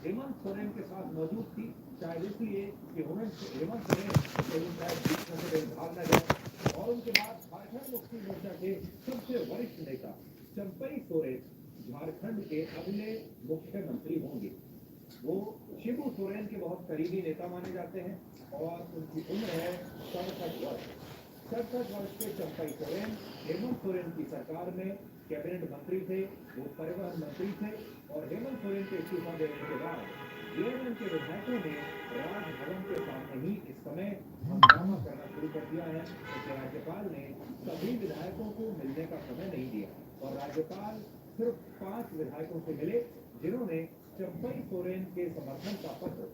हेमंत सोरेन के साथ मौजूद थी, शायद इसलिए कि हेमंत सोरेन कहीं शायद बीच में से कहीं भाग न जाए। और उनके बाद झारखंड मुक्ति मोर्चा के सबसे वरिष्ठ नेता चंपई सोरेन झारखंड के अगले मुख्यमंत्री होंगे। वो शिबू सोरेन के बहुत करीबी नेता माने जाते हैं और उनकी उम्र है 67 वर्ष। 67 वर्ष के चंपई सोरेन हेमंत सोरेन की सरकार में कैबिनेट मंत्री थे, वो परिवहन मंत्री थे और हेमंत सोरेन के इस्तीफा देने के बाद जेएमएम के विधायकों ने राजभवन के सामने ही इस समय हंगामा करना शुरू कर दिया है, क्योंकि राज्यपाल ने सभी विधायकों को मिलने का समय नहीं दिया और राज्यपाल सिर्फ 5 विधायकों से मिले, जिन्होंने चंपई सोरेन के समर्थन का पत्र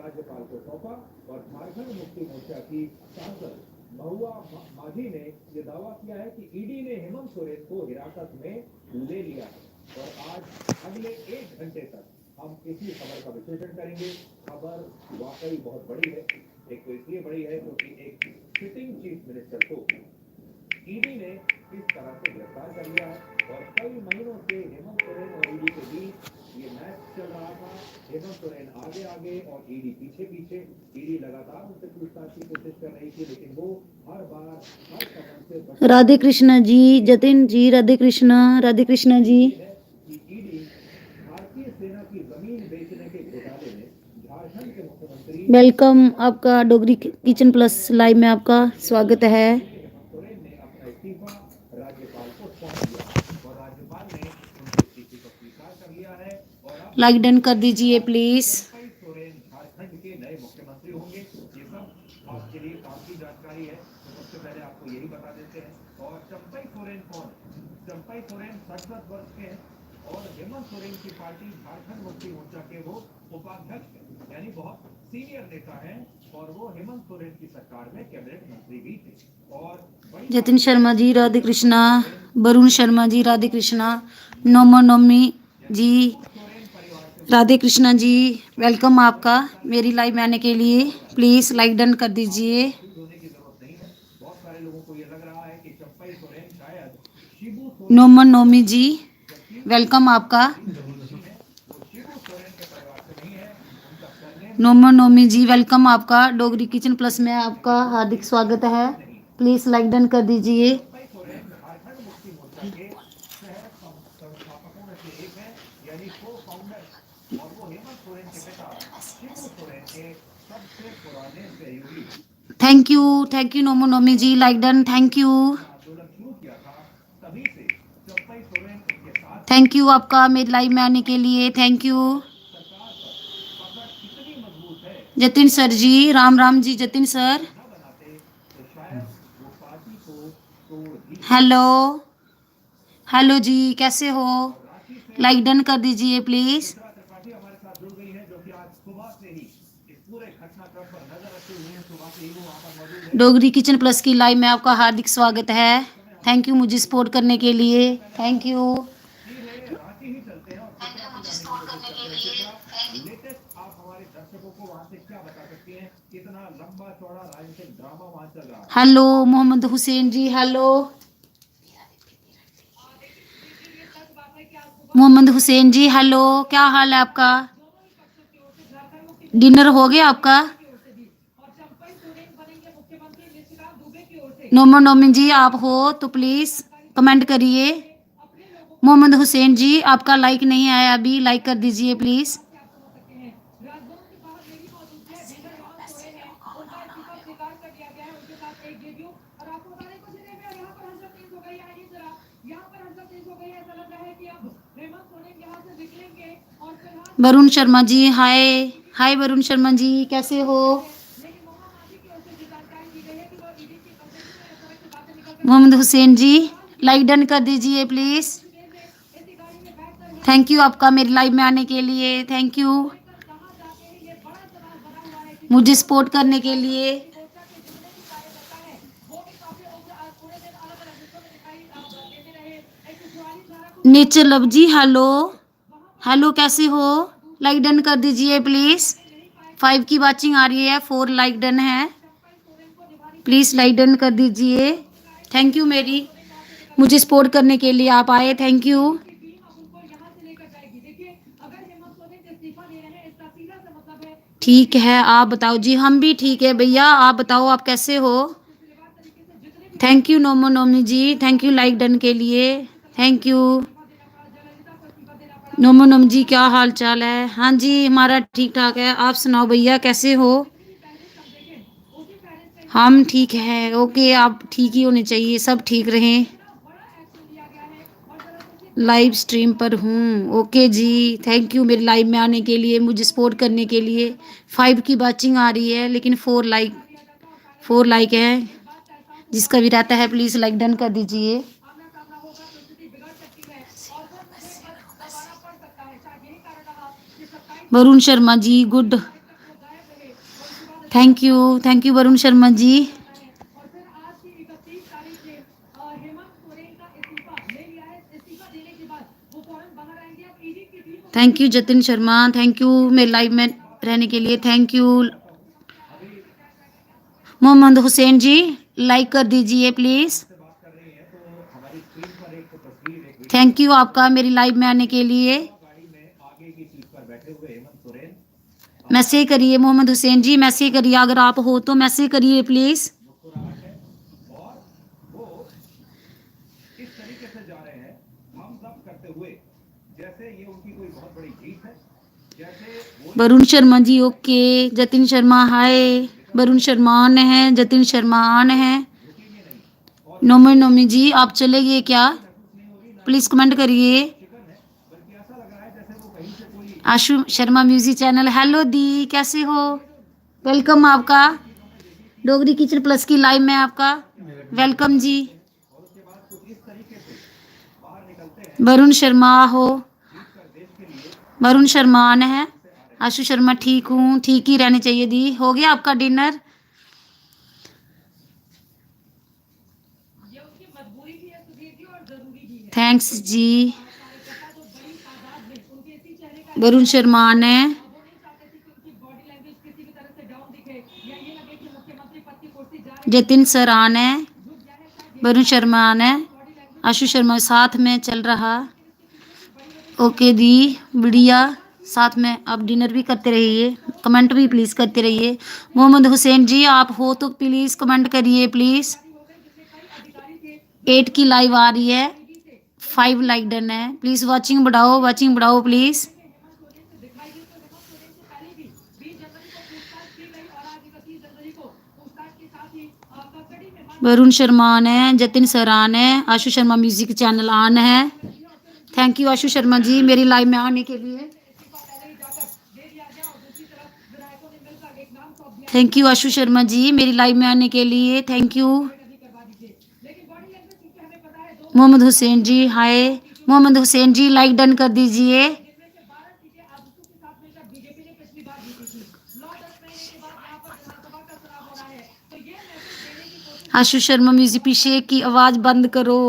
राज्यपाल को सौंपा और झारखंड मुक्ति मोर्चा की सांसद महुआ माझी ने यह दावा किया है कि ईडी ने हेमंत सोरेन को हिरासत में ले लिया है और आज अगले 1 घंटे तक हम इसी खबर का विश्लेषण करेंगे। खबर वाकई बहुत बड़ी है। एक तो इसलिए बड़ी है क्योंकि एक सिटिंग चीफ मिनिस्टर को ईडी ने इस तरह से गिरफ्तार कर लिया है और कई महीनों से हेमंत सोरेन और ईडी के बीच ये मैच चल रहा था। हेमंत सोरेन आगे आगे और ईडी पीछे पीछे। ईडी लगातार उनसे पूछताछ की कोशिश कर रही थी, लेकिन वो हर बार हर कदम से राधे कृष्णा जी, जतिन जी, राधे कृष्णा जी। ईडी भारतीय सेना की जमीन बेचने के घोटाले में झारखंड के मुख्यमंत्री वेलकम, आपका डोगरी किचन प्लस लाइव में आपका स्वागत है। सोरेन ने अपना इस्तीफा राज्यपाल को सौंप दिया और राज्यपाल ने उनके इस्तीफे को स्वीकार कर लिया है और अब लाइक डन कर दीजिए प्लीज। चंपई सोरेन झारखंड के नए मुख्यमंत्री होंगे। ये सब आपके लिए काफी जानकारी है, तो सबसे पहले आपको यही बता देते हैं। और चंपई सोरेन कौन? चंपई सोरेन 67 वर्ष के हैं और हेमंत सोरेन की पार्टी झारखंड मुक्ति मोर्चा के वो उपाध्यक्ष हैं, यानी बहुत सीनियर नेता हैं और वो हेमंत सोरेन की सरकार में कैबिनेट मंत्री भी थे। और जतिन शर्मा जी राधे कृष्णा, वरुण शर्मा जी राधे कृष्णा, नोमी जी राधे कृष्णा जी, वेलकम आपका मेरी लाइव में आने के लिए। प्लीज लाइक डन कर दीजिए। होने की जरूरत नहीं है। बहुत सारे लोगों को ये लग रहा है कि चंपई सोरेन शायद शिबू सोरेन नोमन नोमी जी, वेलकम आपका। शिबू सोरेन के परिवार से नहीं है, उनका सरनेम नोमन नोमी जी, वेलकम आपका डोगरी किचन प्लस में आपका हार्दिक स्वागत है। प्लीज लाइक डन कर दीजिए। चंपई सोरेन झारखंड मुक्ति मोर्चा के सह संस्थापकों में से एक है, यानी को फाउंडर, और वो हेमंत सोरेन के पिता शिबू सोरेन के सबसे पुराने सहयोगी। थैंक यू नोमो नोमी ji, like done, thank you. आंदोलन शुरू किया था, तभी से चंपई सोरेन उनके साथ थैंक यू आपका मेरे लाइव में आने के लिए, थैंक यू। सरकार पर पकड़ इतनी मजबूत है, जतिन सर जी, राम जी जतिन सर। न बनाते तो शायद वो पार्टी को तोड़ ही देते। हेलो हेलो जी, कैसे हो? और रांची से लाइक डन कर दीजिए प्लीज। चित्रा त्रिपाठी हमारे साथ जुड़ गई है, जो कि आज सुबह से ही इस पूरे घटनाक्रम पर नजर रखे हुए हैं। सुबह से ही वो वहां पर मौजूद है। डोगरी किचन प्लस की लाइव में आपका हार्दिक स्वागत है। थैंक यू मुझे सपोर्ट करने के लिए, थैंक यू। सीधे रांची ही चलते हैं और चित्रा को जानने की कोशिश करते हैं। चित्रा, लेटेस्ट आप हमारे दर्शकों को वहां से क्या बता सकती हैं? कितना लंबा चौड़ा राजनीतिक ड्रामा वहां चल रहा है? Hello Mohammad Hussain ji, hello Mohammad Hussain ji, hello, क्या हाल है आपका? डिनर हो गया आपका? नोमन नोमिन जी आप हो तो प्लीज कमेंट करिए। मोहम्मद हुसैन जी, आपका लाइक नहीं आया अभी, लाइक कर दीजिए प्लीज। वरुण शर्मा जी, हाय हाय वरुण शर्मा जी, कैसे हो? मोहम्मद हुसैन जी, लाइक डन कर दीजिए प्लीज। थैंक यू आपका मेरे लाइव में आने के लिए, थैंक यू मुझे सपोर्ट करने के लिए। नेचर लव जी, हेलो हेलो, कैसे हो? लाइक डन कर दीजिए प्लीज। 5 की वाचिंग आ रही है, 4 लाइक डन है, प्लीज लाइक डन कर दीजिए। थैंक यू मेरी मुझे सपोर्ट करने के लिए आप आए, थैंक यू। ठीक है, आप बताओ जी। हम भी ठीक है भैया, आप बताओ आप कैसे हो। थैंक यू नोमो नोमी ji, thank you like done के लिए, थैंक यू। नोमो नोम जी क्या हाल चाल है? हाँ जी हमारा ठीक ठाक है, आप सुनाओ भैया कैसे हो? हम ठीक है, ओके, आप ठीक ही होने चाहिए, सब ठीक रहें। लाइव स्ट्रीम पर हूँ, ओके जी, थैंक यू मेरे लाइव में आने के लिए, मुझे सपोर्ट करने के लिए। 5 की वाचिंग आ रही है लेकिन 4 लाइक है, जिसका भी रहता है प्लीज़ लाइक डन कर दीजिए। Varun Sharma ji good, thank you Varun Sharma ji. Thank you Jatin Sharma, thank you मेरे लाइव में रहने के लिए, thank you. Mohammad Hussain ji like कर दीजिए प्लीज़, थैंक यू आपका मेरी लाइव में आने के लिए। मैसेज करिए मोहम्मद हुसैन जी, मैसेज करिए, अगर आप हो तो मैसेज करिए प्लीज़। इस तरीके से जा रहे हैं थम्स अप करते हुए, जैसे ये उनकी कोई बहुत बड़ी जीत है, जैसे Varun Sharma ji okay, Jatin Sharma hi, Varun Sharma on है, जतिन शर्मा ऑन है। नोमी नोमी जी आप चले गए क्या? प्लीज़ कमेंट करिए। आशु शर्मा म्यूजिक चैनल, हेलो दी कैसे हो? वेलकम आपका डोगरी किचन प्लस की लाइव में, आपका वेलकम जी। वरुण शर्मा हो, वरुण शर्मा ऑन है। आशु शर्मा ठीक हूँ, ठीक ही रहने चाहिए दी। हो गया आपका dinner? Thanks ji. Varun Sharma on है, जतिन सर ऑन है, वरुण शर्मा ऑन है, आशु शर्मा साथ में चल रहा। ओके दी बढ़िया, साथ में आप डिनर भी करते रहिए, कमेंट भी प्लीज़ करते रहिए। मोहम्मद हुसैन जी आप हो तो प्लीज़ कमेंट करिए प्लीज़। 8 की लाइव आ रही है, 5 लाइक डन है, प्लीज़ वाचिंग बढ़ाओ प्लीज़। वरुण शर्मा ऑन है, जतिन सर ऑन है, Ashu Sharma music channel on है। थैंक यू आशु शर्मा जी मेरी लाइव में आने के लिए, थैंक यू आशु शर्मा जी मेरी लाइव में आने के लिए, thank you. Mohammad Hussain ji hi, Mohammad Hussain ji like done कर दीजिए। आशु शर्मा म्यूजिक पीछे की आवाज़ बंद करो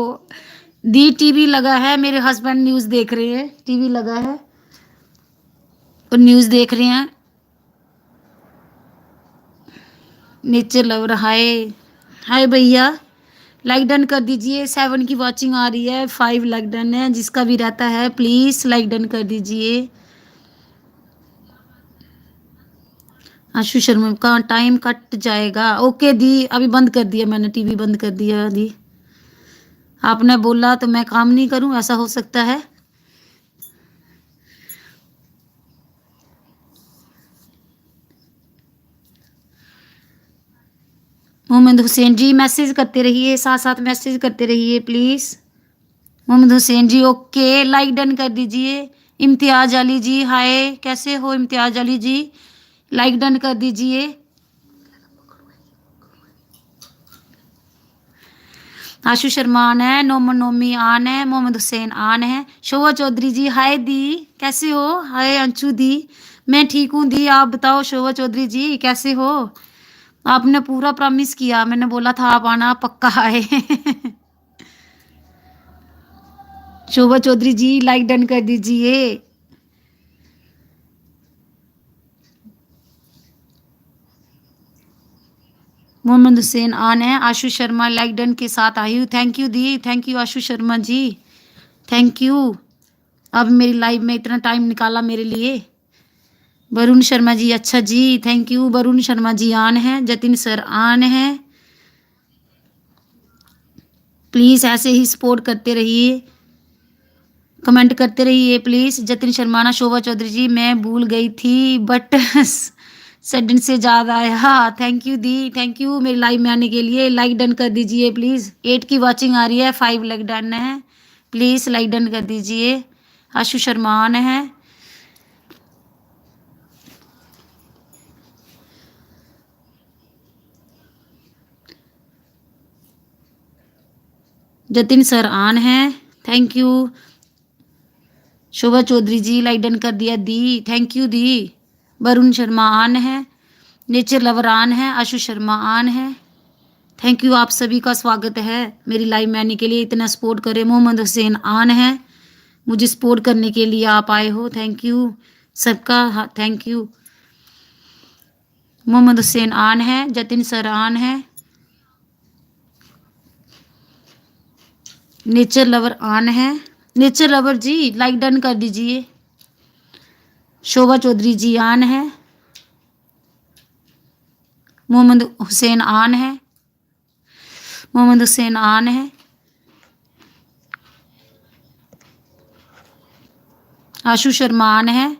दी, टीवी लगा है, मेरे हस्बैंड न्यूज़ देख रहे हैं, टीवी लगा है और न्यूज़ देख रहे हैं। नेचर लव रहा है, हाय भैया लाइक डन कर दीजिए। 7 की वॉचिंग आ रही है, 5 लाइक डन है, जिसका भी रहता है प्लीज़ लाइक डन कर दीजिए। आशु शर्मा का टाइम कट जाएगा, ओके दी अभी बंद कर दिया मैंने, टीवी बंद कर दिया दी। आपने बोला तो मैं काम नहीं करूं, ऐसा हो सकता है? मोहम्मद हुसैन जी मैसेज करते रहिए, साथ साथ मैसेज करते रहिए please. Mohammad Hussain ji okay like done कर दीजिए। इम्तियाज अली जी हाय, कैसे हो इम्तियाज अली जी? लाइक डन कर दीजिए। आशु शर्मा आन है, नोमन नोमी आन है, मोहम्मद हुसैन आन है। शोभा चौधरी जी हाय दी कैसे हो? हाय अंशु दी, मैं ठीक हूँ दी, आप बताओ शोभा चौधरी जी कैसे हो? आपने पूरा प्रॉमिस किया, मैंने बोला था आप आना पक्का आए। शोभा चौधरी जी लाइक डन कर दीजिए। मोहम्मद हुसैन आन है, आशु शर्मा लाइक डन के साथ आई हूँ, थैंक यू दी, thank you Ashu Sharma ji, thank you. अब मेरी लाइव में इतना टाइम निकाला मेरे लिए। वरुण शर्मा जी, अच्छा जी, thank you. Varun Sharma ji on है, जतिन सर ऑन है। प्लीज़ ऐसे ही सपोर्ट करते रहिए, कमेंट करते रहिए प्लीज़। जतिन शर्माना, शोभा चौधरी जी मैं भूल गई थी बट सडन से याद आया। हाँ थैंक यू दी, थैंक यू मेरे लाइव में आने के लिए। लाइक डन कर दीजिए प्लीज़। 8 की वॉचिंग आ रही है, 5 लाइक डन है, प्लीज़ लाइक डन कर दीजिए। आशु शर्मा ऑन है। जतिन सर ऑन है, thank you. Shobha Chaudhary ji like done कर दिया दी, थैंक यू दी। वरुण शर्मा ऑन है, नेचर लवर ऑन है, आशु शर्मा ऑन है, थैंक यू। आप सभी का स्वागत है मेरी लाइव में आने के लिए, इतना सपोर्ट करें। मोहम्मद हुसैन ऑन है, मुझे सपोर्ट करने के लिए आप आए हो, थैंक यू सबका, thank you. Mohammad Hussain on है, जतिन सर ऑन है, नेचर लवर ऑन है। Nature lover ji like done कर दीजिए। शोभा चौधरी जी ऑन है, मोहम्मद हुसैन ऑन है, मोहम्मद हुसैन ऑन है, आशु शर्मा ऑन है।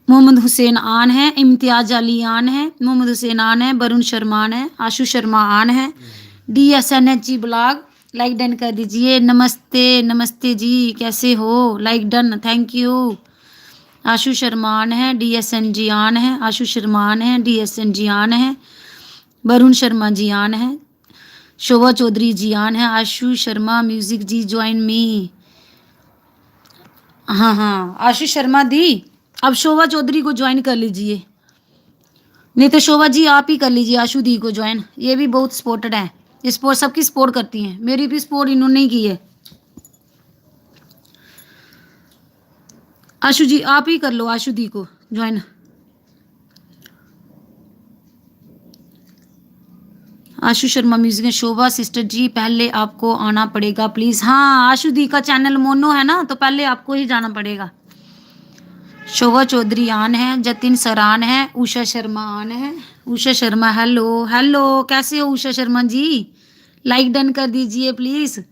मोहम्मद हुसैन ऑन है, इम्तियाज अली ऑन है, मोहम्मद हुसैन ऑन है, वरुण शर्मा ऑन है, आशु शर्मा ऑन है। DSNH जी ब्लॉग लाइक डन कर दीजिए। नमस्ते नमस्ते जी, कैसे हो? Like done, thank you. Ashu Sharma on है, DSN जी ऑन है, आशु शर्मा ऑन है, DSN जी ऑन है, वरुण शर्मा जी ऑन है, शोभा चौधरी जी ऑन है, आशु शर्मा म्यूजिक जी ज्वाइन मी। हाँ हाँ आशु शर्मा दी, अब शोभा चौधरी को ज्वाइन कर लीजिए, नहीं तो शोभा जी आप ही कर लीजिए आशु दी को ज्वाइन। ये भी बहुत सपोर्टेड है, सपोर्ट सबकी सपोर्ट करती हैं, मेरी भी सपोर्ट इन्होंने ही की है। आशु जी आप ही कर लो आशु दी को ज्वाइन। आशु शर्मा म्यूजिक, शोभा सिस्टर जी पहले आपको आना पड़ेगा प्लीज। हाँ आशु दी का चैनल मोनो है ना, तो पहले आपको ही जाना पड़ेगा। शोभा चौधरी ऑन है, जतिन सर ऑन है, उषा शर्मा ऑन है। उषा शर्मा हेलो हेलो, कैसे हो उषा शर्मा जी? लाइक डन कर दीजिए प्लीज।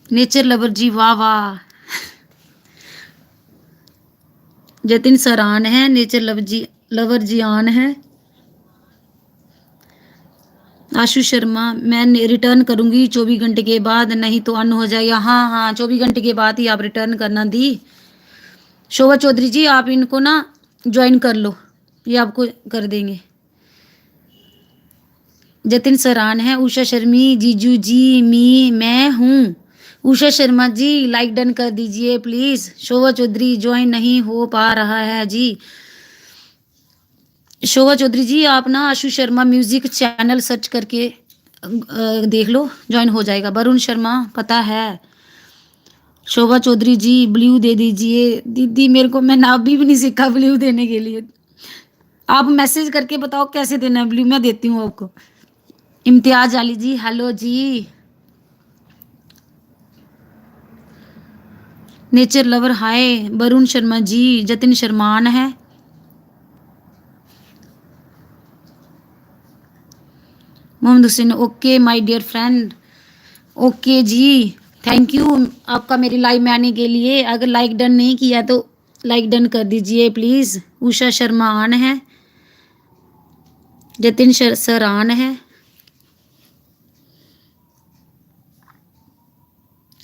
नेचर लवर जी वाह वाह। जतिन सर ऑन है, नेचर लवर जी ऑन है। आशु शर्मा मैं रिटर्न करूंगी 24 घंटे के बाद, नहीं तो अन हो जाएगा। हाँ हाँ 24 घंटे के बाद ही आप रिटर्न करना दी। शोभा चौधरी जी आप इनको ना ज्वाइन कर लो, ये आपको कर देंगे। जतिन सरान है, उषा शर्मी जीजू जी मैं हूँ। उषा शर्मा जी लाइक डन कर दीजिए प्लीज। शोभा चौधरी ज्वाइन नहीं हो पा रहा है जी। शोभा चौधरी जी आप ना आशु शर्मा म्यूजिक चैनल सर्च करके देख लो, ज्वाइन हो जाएगा। वरुण शर्मा पता है। शोभा चौधरी जी ब्लू दे दीजिए। दीदी मेरे को, मैंने अभी भी नहीं सीखा ब्लू देने के लिए। आप मैसेज करके बताओ कैसे देना है ब्लू, मैं देती हूँ आपको। Imtiaz Ali ji hello ji. Nature lover hi. Varun Sharma ji, Jatin शर्मान है। Mohammad Hussain okay my dear friend. Okay ji, thank you आपका मेरी लाइव में आने के लिए। अगर लाइक डन नहीं किया तो लाइक डन कर दीजिए प्लीज़। उषा शर्मा आन है, जतिन सर आन है।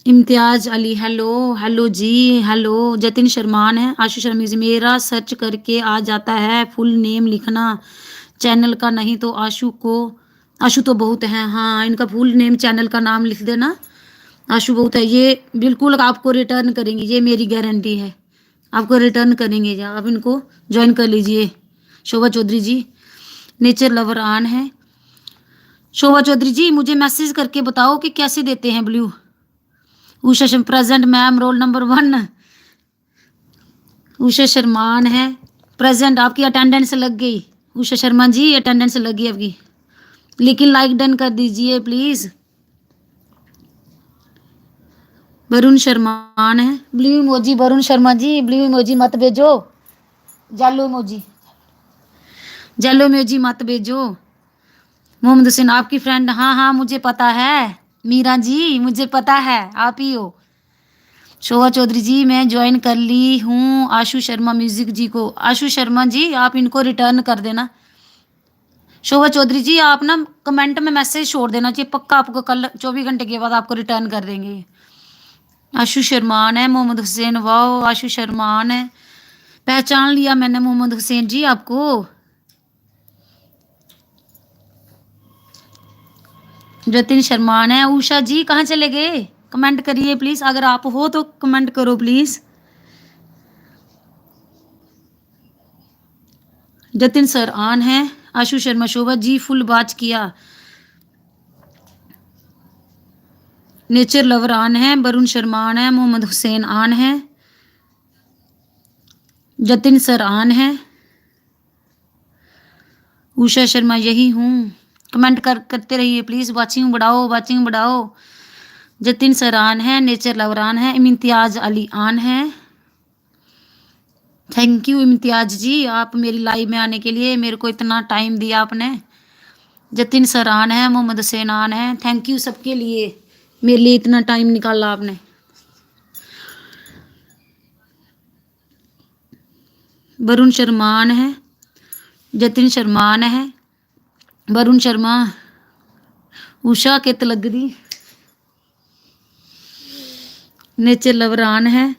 इम्तियाज अली हेलो। हेलो जी हेलो। जतिन शर्मान है। आशु शर्मा जी मेरा सर्च करके आ जाता है, फुल नेम लिखना चैनल का, नहीं तो आशु को। आशु तो बहुत हैं, हाँ इनका फुल नेम चैनल का नाम लिख देना। आशु बहुत है, ये बिल्कुल आपको रिटर्न करेंगे, ये मेरी गारंटी है। आपको रिटर्न करेंगे, या आप इनको ज्वाइन कर लीजिए। शोभा चौधरी जी नेचर लवर आन है। शोभा चौधरी जी मुझे मैसेज करके बताओ कि कैसे देते हैं blue. Usha Sharma present ma'am, roll number 1। Usha शर्मान है प्रेजेंट, आपकी अटेंडेंस लग गई। उषा शर्मा जी अटेंडेंस लग गई आपकी, लेकिन लाइक डन कर दीजिए प्लीज। वरुण शर्मान है। ब्लू इमोजी वरुण शर्मा जी, ब्लू इमोजी मत भेजो, येलो इमोजी, येलो इमोजी मत भेजो। मोहम्मद हुसैन आपकी फ्रेंड, हाँ हाँ मुझे पता है मीरा जी, मुझे पता है आप ही हो। शोभा चौधरी जी मैं ज्वाइन कर ली हूँ आशु शर्मा म्यूजिक जी को। आशु शर्मा जी आप इनको रिटर्न कर देना। शोभा चौधरी जी आप ना कमेंट में मैसेज छोड़ देना चाहिए, पक्का आपको कल 24 घंटे के बाद आपको रिटर्न कर देंगे। आशु शर्मान है। मोहम्मद हुसैन वाओ, आशु शर्मान है, पहचान लिया मैंने मोहम्मद हुसैन जी आपको। जतिन शर्मान है। उषा जी कहाँ चले गए, कमेंट करिए प्लीज, अगर आप हो तो कमेंट करो प्लीज। जतिन सर आन है। आशु शर्मा शोभा जी फुल बाच किया। नेचर लवर आन है। वरुण शर्मा आन है। मोहम्मद हुसैन आन है। जतिन सर आन है। उषा शर्मा यही हूँ, कमेंट करते रहिए प्लीज। वाचिंग बढ़ाओ, वाचिंग बढ़ाओ। जतिन सर आन है। नेचर लवर आन है। इम्तियाज अली आन है। थैंक यू इम्तियाज जी, आप मेरी लाइव में आने के लिए, मेरे को इतना टाइम दिया आपने। जतिन सर आन है। मोहम्मद हुसैन आन है। थैंक यू सबके लिए, मेरे लिए इतना टाइम निकाला आपने। वरुण शर्मान है। जतिन शर्मान है। वरुण शर्मा उषा के तलगदी। नेचर लवरान है।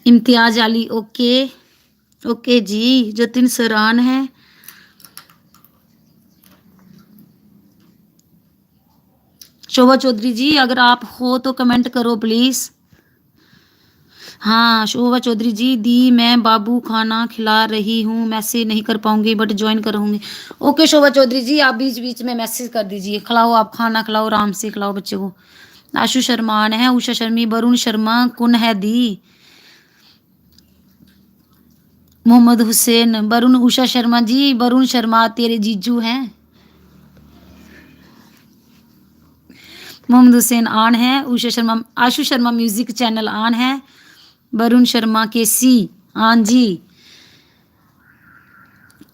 इम्तियाज अली ओके ओके जी। जतिन सरान है। शोभा चौधरी जी अगर आप हो तो कमेंट करो प्लीज। हाँ शोभा चौधरी जी दी मैं बाबू खाना खिला रही हूँ, मैसेज नहीं कर पाऊंगी बट ज्वाइन करूँगी। ओके शोभा चौधरी जी आप बीच बीच में मैसेज कर दीजिए। खिलाओ, आप खाना खिलाओ, आराम से खिलाओ बच्चे को। आशु शर्मान है। उषा शर्मी वरुण शर्मा कौन है दी। मोहम्मद हुसैन वरुण उषा शर्मा जी, वरुण शर्मा तेरे जीजू हैं। मोहम्मद हुसैन आन है। उषा शर्मा आशु शर्मा म्यूजिक चैनल आन है। वरुण शर्मा केसी आन जी,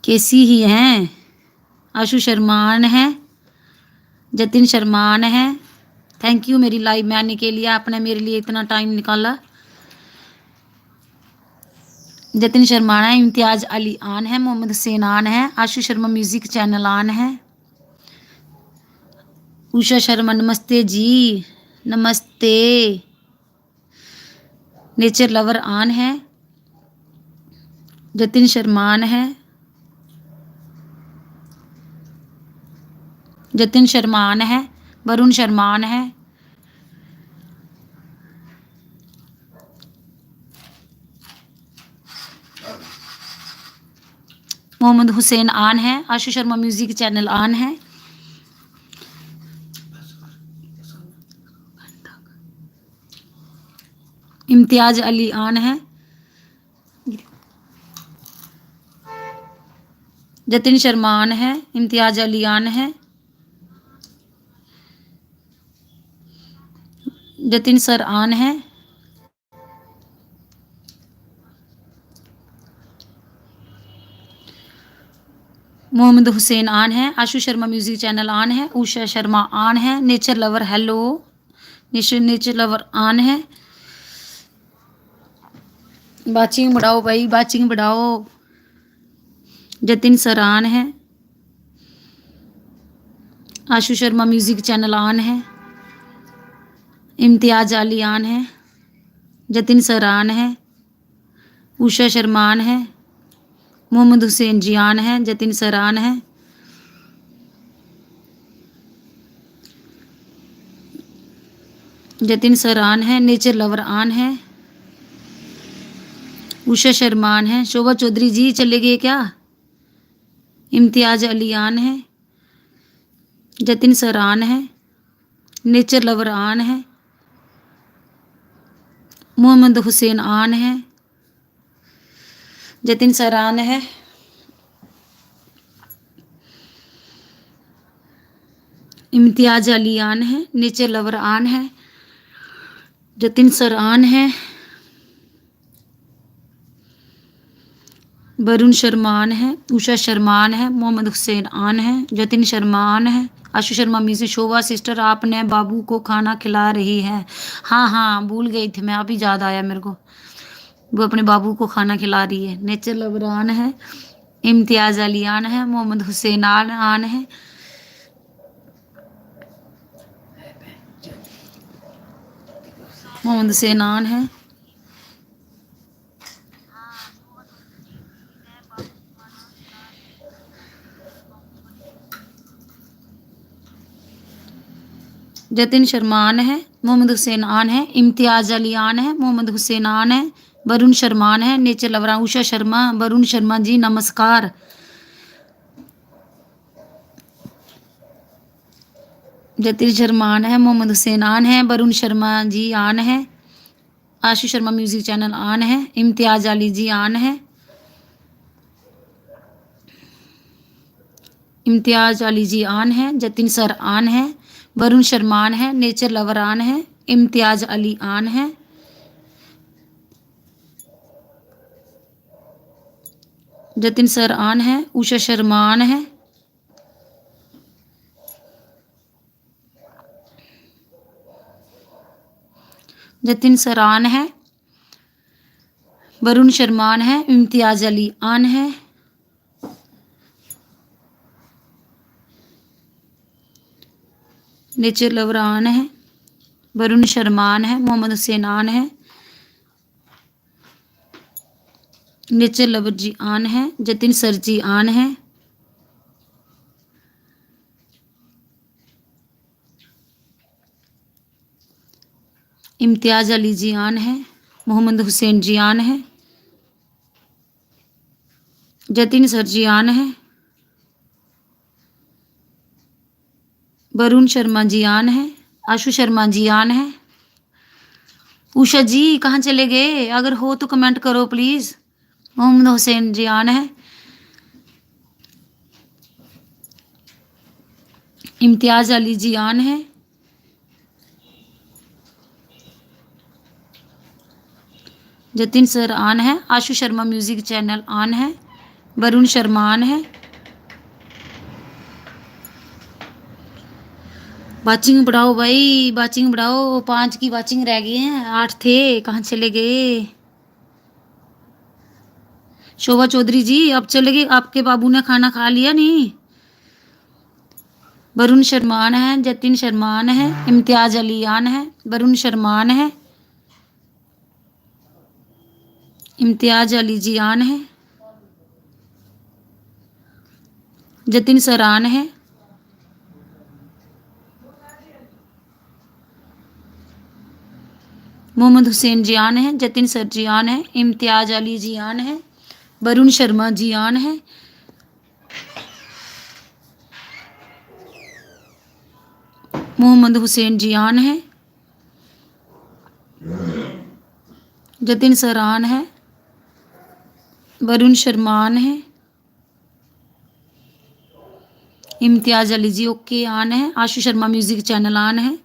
केसी ही हैं। आशु शर्मान है। जतिन शर्मान है। थैंक यू मेरी लाइव में आने के लिए, आपने मेरे लिए इतना टाइम निकाला। जतिन शर्मा है। इम्तियाज अली आन है। मोहम्मद हुसैन आन है। आशु शर्मा म्यूजिक चैनल आन है। उषा शर्मा नमस्ते जी, नमस्ते। नेचर लवर आन है। जतिन शर्मान है। जतिन शर्मान है। वरुण शर्मान है। मोहम्मद हुसैन आन है। आशु शर्मा म्यूजिक चैनल आन है। इम्तियाज अली आन है, जतिन शर्मा आन है, इम्तियाज अली आन है, जतिन सर आन है, मोहम्मद हुसैन आन है, आशु शर्मा म्यूजिक चैनल आन है, उषा शर्मा आन है, nature lover hello, nature lover आन है। बाचिंग बढ़ाओ भाई, बाचिंग बढ़ाओ। जतिन सर आन है, आशु शर्मा म्यूजिक चैनल आन है, इम्तियाज अली आन है, जतिन सर आन है, उषा शर्मा आन है, मोहम्मद हुसैन जी आन है, जतिन सर आन है, जतिन सर आन है, नेचर लवर आन है, उषा शर्मा आन है, शोभा चौधरी जी चले गए क्या? इम्तियाज अली आन है, जतिन सर आन है, नेचर लवर आन है, मोहम्मद हुसैन आन है, जतिन सर आन है, इम्तियाज अली आन है, नेचर लवर आन है, जतिन सर आन है, वरुण शर्मा आन है, उषा शर्मा आन है, मोहम्मद हुसैन आन है, जतिन शर्मा आन है, आशु शर्मा म्यूजिक। शोभा सिस्टर आपने बाबू को खाना खिला रही है? हाँ हाँ भूल गई थी मैं, अभी याद आया मेरे को, वो अपने बाबू को खाना खिला रही है। नेचर लवर आन है, इम्तियाज अली आन है, मोहम्मद हुसैन आन है, मोहम्मद हुसैन आन है, जतिन शर्मा आन है, मोहम्मद हुसैन आन है, इम्तियाज अली आन है, मोहम्मद हुसैन आन है, वरुण शर्मा आन है, नेचर लवरा उषा शर्मा। वरुण शर्मा जी नमस्कार। जतिन शर्मा आन है, मोहम्मद हुसैन आन है, वरुण शर्मा जी आन है, आशु शर्मा म्यूजिक चैनल आन है, इम्तियाज अली जी आन है, इम्तियाज अली जी आन है, जतिन सर आन है, वरुण शर्मा आन है, नेचर लवर आन है, इम्तियाज अली आन है, जतिन सर आन है, उषा शर्मा आन है, जतिन सर आन है, वरुण शर्मा आन है, इम्तियाज अली आन है, नेचर लवर आन है, वरुण शर्मा आन है, मोहम्मद हुसैन आन है, नेचर लवर जी आन है, जतिन सर जी आन है, इम्तियाज अली जी आन है, मोहम्मद हुसैन जी आन है, जतिन सर जी आन है, वरुण शर्मा जी आन है, आशु शर्मा जी आन है। उषा जी कहाँ चले गए? अगर हो तो कमेंट करो प्लीज। मोहम्मद हुसैन जी आन है, इम्तियाज अली जी आन है, जतिन सर आन है, आशु शर्मा म्यूजिक चैनल आन है, वरुण शर्मा आन है। वाचिंग बढ़ाओ भाई, वाचिंग बढ़ाओ। 5 की वाचिंग रह गई हैं, 8 थे, कहाँ चले गए? शोभा चौधरी जी अब चले गए? आपके बाबू ने खाना खा लिया नहीं? वरुण शर्मान है, जतिन शर्मान है, इम्तियाज अली आन है, वरुण शर्मान है, इम्तियाज अली जी आन है, जतिन सरान है, मोहम्मद हुसैन जी आन है, जतिन सर जी आन है, इम्तियाज अली जी आन है, वरुण शर्मा जी आन है, मोहम्मद हुसैन जी आन है, जतिन सर ऑन है, वरुण शर्मा ऑन है, इम्तियाज अली जी ओके ऑन है, Ashu Sharma music channel on है,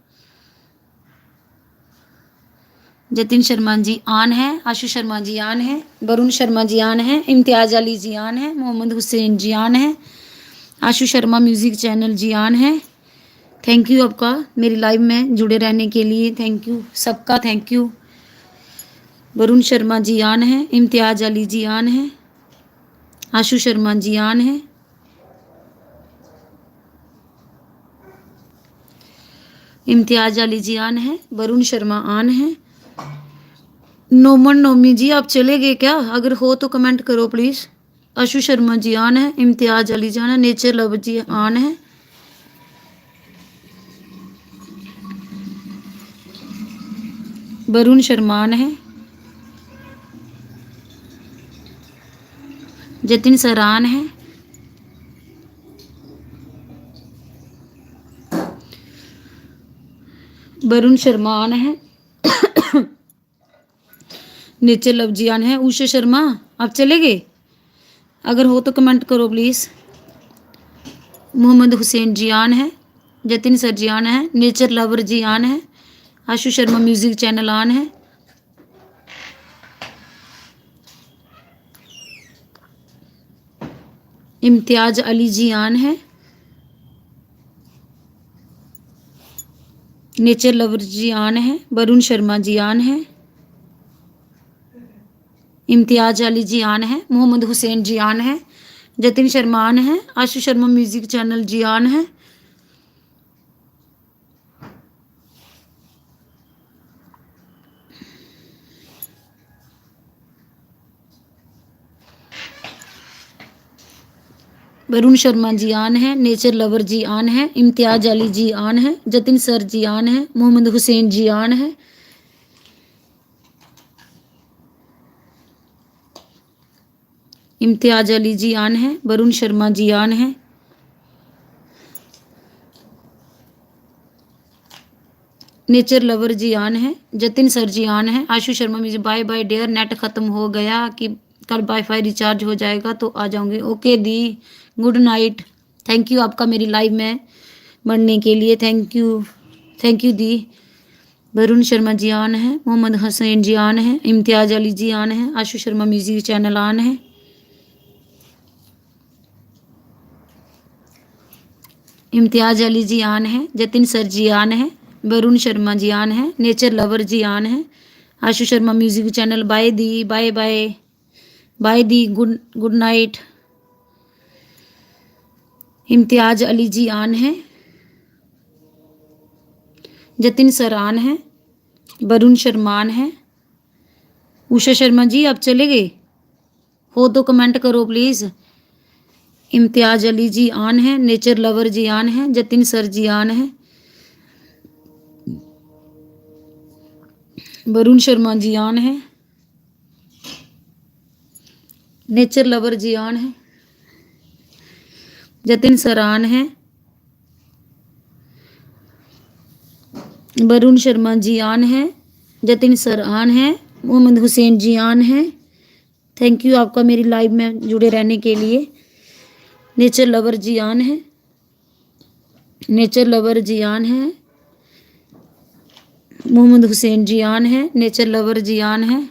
जतिन शर्मा जी ऑन है, आशु शर्मा जी ऑन है, वरुण शर्मा जी ऑन है, इम्तियाज अली जी ऑन है, मोहम्मद हुसैन जी ऑन है, Ashu Sharma music channel ji on है। थैंक यू आपका मेरी लाइव में जुड़े रहने के लिए, थैंक यू सबका, thank you. Varun Sharma ji on है, इम्तियाज अली जी ऑन है, आशु शर्मा जी ऑन है, इम्तियाज अली जी ऑन है, वरुण शर्मा ऑन है। नोमन नोमी जी आप चले गए क्या? अगर हो तो कमेंट करो प्लीज़। आशु शर्मा जी ऑन है, इम्तियाज अली जी ऑन है, नेचर लव जी ऑन है, वरुण शर्मा ऑन है, जतिन सर ऑन है, वरुण शर्मा ऑन है, नेचर लव जी ऑन है। उषा शर्मा आप चले गए? अगर हो तो कमेंट करो प्लीज़। मोहम्मद हुसैन जी ऑन है, जतिन सर जी ऑन है, नेचर लवर जी ऑन है, Ashu Sharma music channel on है, इम्तियाज अली जी ऑन है, नेचर लवर जी ऑन है, वरुण शर्मा जी ऑन है, इम्तियाज अली जी ऑन है, मोहम्मद हुसैन जी ऑन है, जतिन शर्मा ऑन है, Ashu Sharma music channel ji on है, वरुण शर्मा जी ऑन है, नेचर लवर जी ऑन है, इम्तियाज अली जी ऑन है, जतिन सर जी ऑन है, मोहम्मद हुसैन जी ऑन है, इम्तियाज अली जी ऑन है, वरुण शर्मा जी ऑन है, नेचर लवर जी ऑन है, जतिन सर जी ऑन है, Ashu Sharma music. Bye bye dear, net ख़त्म हो गया कि कल वाईफाई रिचार्ज हो जाएगा तो आ जाऊंगी। ओके दी, गुड नाइट। थैंक यू आपका मेरी लाइव में बढ़ने के लिए, थैंक यू, थैंक यू दी। वरुण शर्मा जी ऑन है, मोहम्मद हुसैन जी ऑन है, इम्तियाज अली जी ऑन है, Ashu Sharma music channel on है, इम्तियाज अली जी ऑन है, जतिन सर जी ऑन है, वरुण शर्मा जी ऑन है, नेचर लवर जी ऑन है, Ashu Sharma music channel. Bye दी, बाय बाय बाय दी, good good night. Imtiaz Ali ji on है, जतिन सर ऑन है, वरुण शर्मा ऑन है। उषा शर्मा जी आप चले गए? हो तो कमेंट करो प्लीज़। इम्तियाज अली जी ऑन है, नेचर लवर जी ऑन है, जतिन सर जी ऑन है, वरुण शर्मा जी ऑन है, नेचर लवर जी ऑन है, जतिन सर ऑन है, वरुण शर्मा जी ऑन है, जतिन सर ऑन है, मोहम्मद हुसैन जी ऑन है। थैंक यू आपका मेरी लाइव में जुड़े रहने के लिए। नेचर लवर जी ऑन है, नेचर लवर जी ऑन है, मोहम्मद हुसैन जी ऑन है, नेचर लवर जी ऑन है।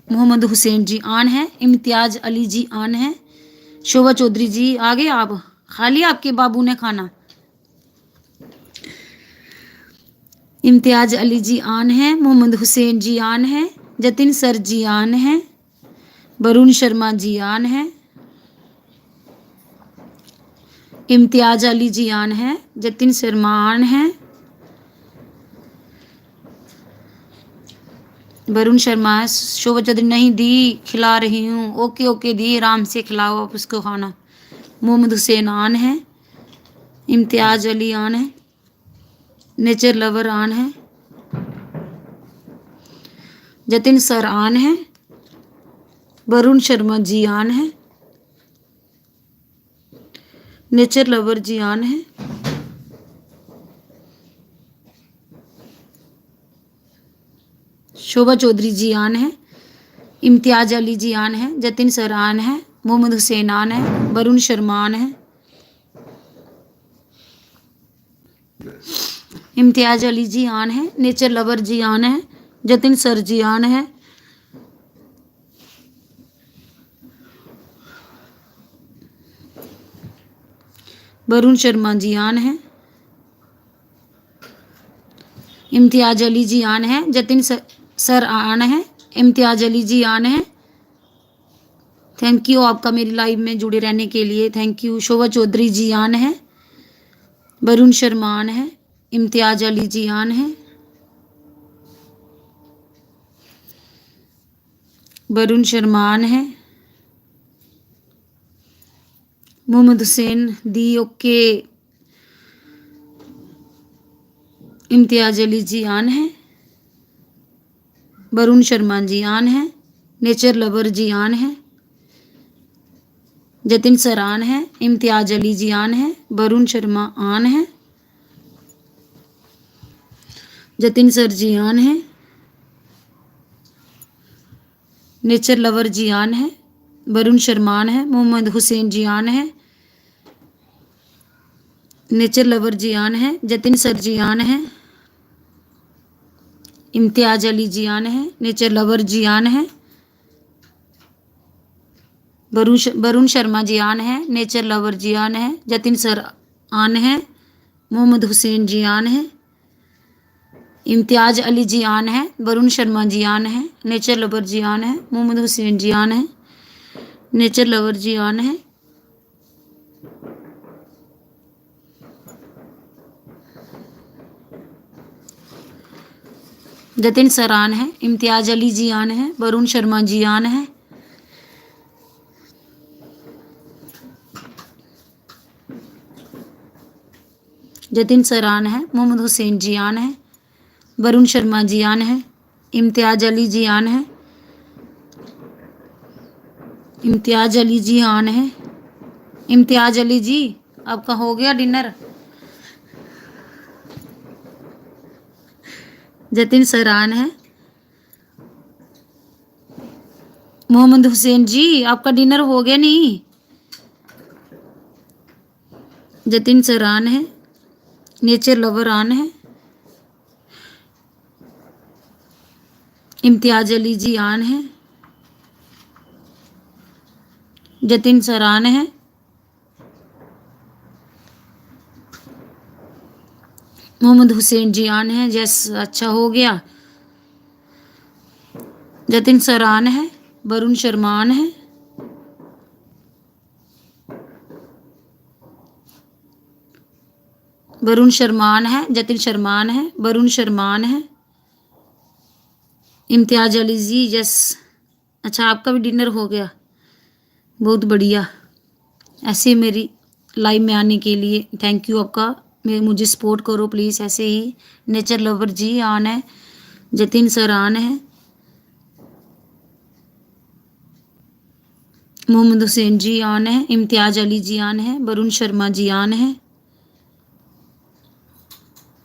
मोहम्मद हुसैन जी ऑन है, इम्तियाज अली जी ऑन है, शोभा चौधरी जी आ गए आप? खा लिया आपके बाबू ने खाना? इम्तियाज अली जी ऑन है, मोहम्मद हुसैन जी ऑन है, जतिन सर जी ऑन है, वरुण शर्मा जी ऑन है, इम्तियाज अली जी ऑन है, जतिन शर्मा ऑन है, वरुण शर्मा। शोभा चौधरी नहीं दी, खिला रही हूँ। ओके ओके दी, आराम से खिलाओ आप उसको खाना। मोहम्मद हुसैन ऑन है, इम्तियाज अली ऑन है, नेचर लवर ऑन है, जतिन सर आन है, वरुण शर्मा जी आन है, नेचर लवर जी आन है, शोभा चौधरी जी आन है, इम्तियाज अली जी आन है, जतिन सर आन है, मोहम्मद हुसैन आन है, वरुण शर्मा आन है, इम्तियाज अली जी आन है, नेचर लवर जी आन है, जतिन सर जी आन है, वरुण शर्मा जी आन है, इम्तियाज अली जी आन है, जतिन सर आन है, इम्तियाज अली जी आन है। थैंक यू आपका मेरी लाइव में जुड़े रहने के लिए, थैंक यू। शोभा चौधरी जी आन है, वरुण शर्मा आन है, इम्तियाज अली जी आन है, वरुण शर्मा आन है, मोहम्मद हुसैन दी ओके, इम्तियाज अली जी आन है, वरुण शर्मा जी आन है, नेचर लवर जी आन है, जतिन सर आन है, इम्तियाज अली जी आन है, वरुण शर्मा आन है, जतिन सर जी आन है, नेचर लवर जी आन है, वरुण शर्मा आन है, मोहम्मद हुसैन जी आन है, नेचर लवर जी आन है, जतिन सर जी आन है, इम्तियाज अली जी आन है, नेचर लवर जी आन है, वरुण शर्मा जी आन है, नेचर लवर जी आन है, जतिन सर आन है, मोहम्मद हुसैन जी आन है, इम्तियाज अली जी आन है, वरुण शर्मा जी आन है, नेचर लवर जी आन है, मोहम्मद हुसैन जी आन है, नेचर लवर जी आन है, जतिन सर आन है, इम्तियाज अली जी आन है, वरुण शर्मा जी आन है, जतिन सर आन है, मोहम्मद हुसैन जी आन है, वरुण शर्मा जी आन है, इम्तियाज अली जी आन है, इम्तियाज अली जी आन है, इम्तियाज अली जी आपका हो गया डिनर? जतिन सर आन है, मोहम्मद हुसैन जी आपका डिनर हो गया नहीं? जतिन सर आन है, नेचर लवर आन है, इम्तियाज अली जी आन है, जतिन सर आन है, मोहम्मद हुसैन जी आन है। जैस अच्छा हो गया। जतिन सर आन है, वरुण शर्मा आन है, वरुण शर्मान है, जतिन शर्मान है, वरुण शर्मान है, इम्तियाज अली जी यस। अच्छा आपका भी डिनर हो गया, बहुत बढ़िया। ऐसे मेरी लाइव में आने के लिए थैंक यू आपका। मुझे सपोर्ट करो प्लीज़ ऐसे ही। नेचर लवर जी आन है, जतिन सर आन है, मोहम्मद हुसैन जी आन है, इम्तियाज अली जी आन है, वरुण शर्मा जी आन है,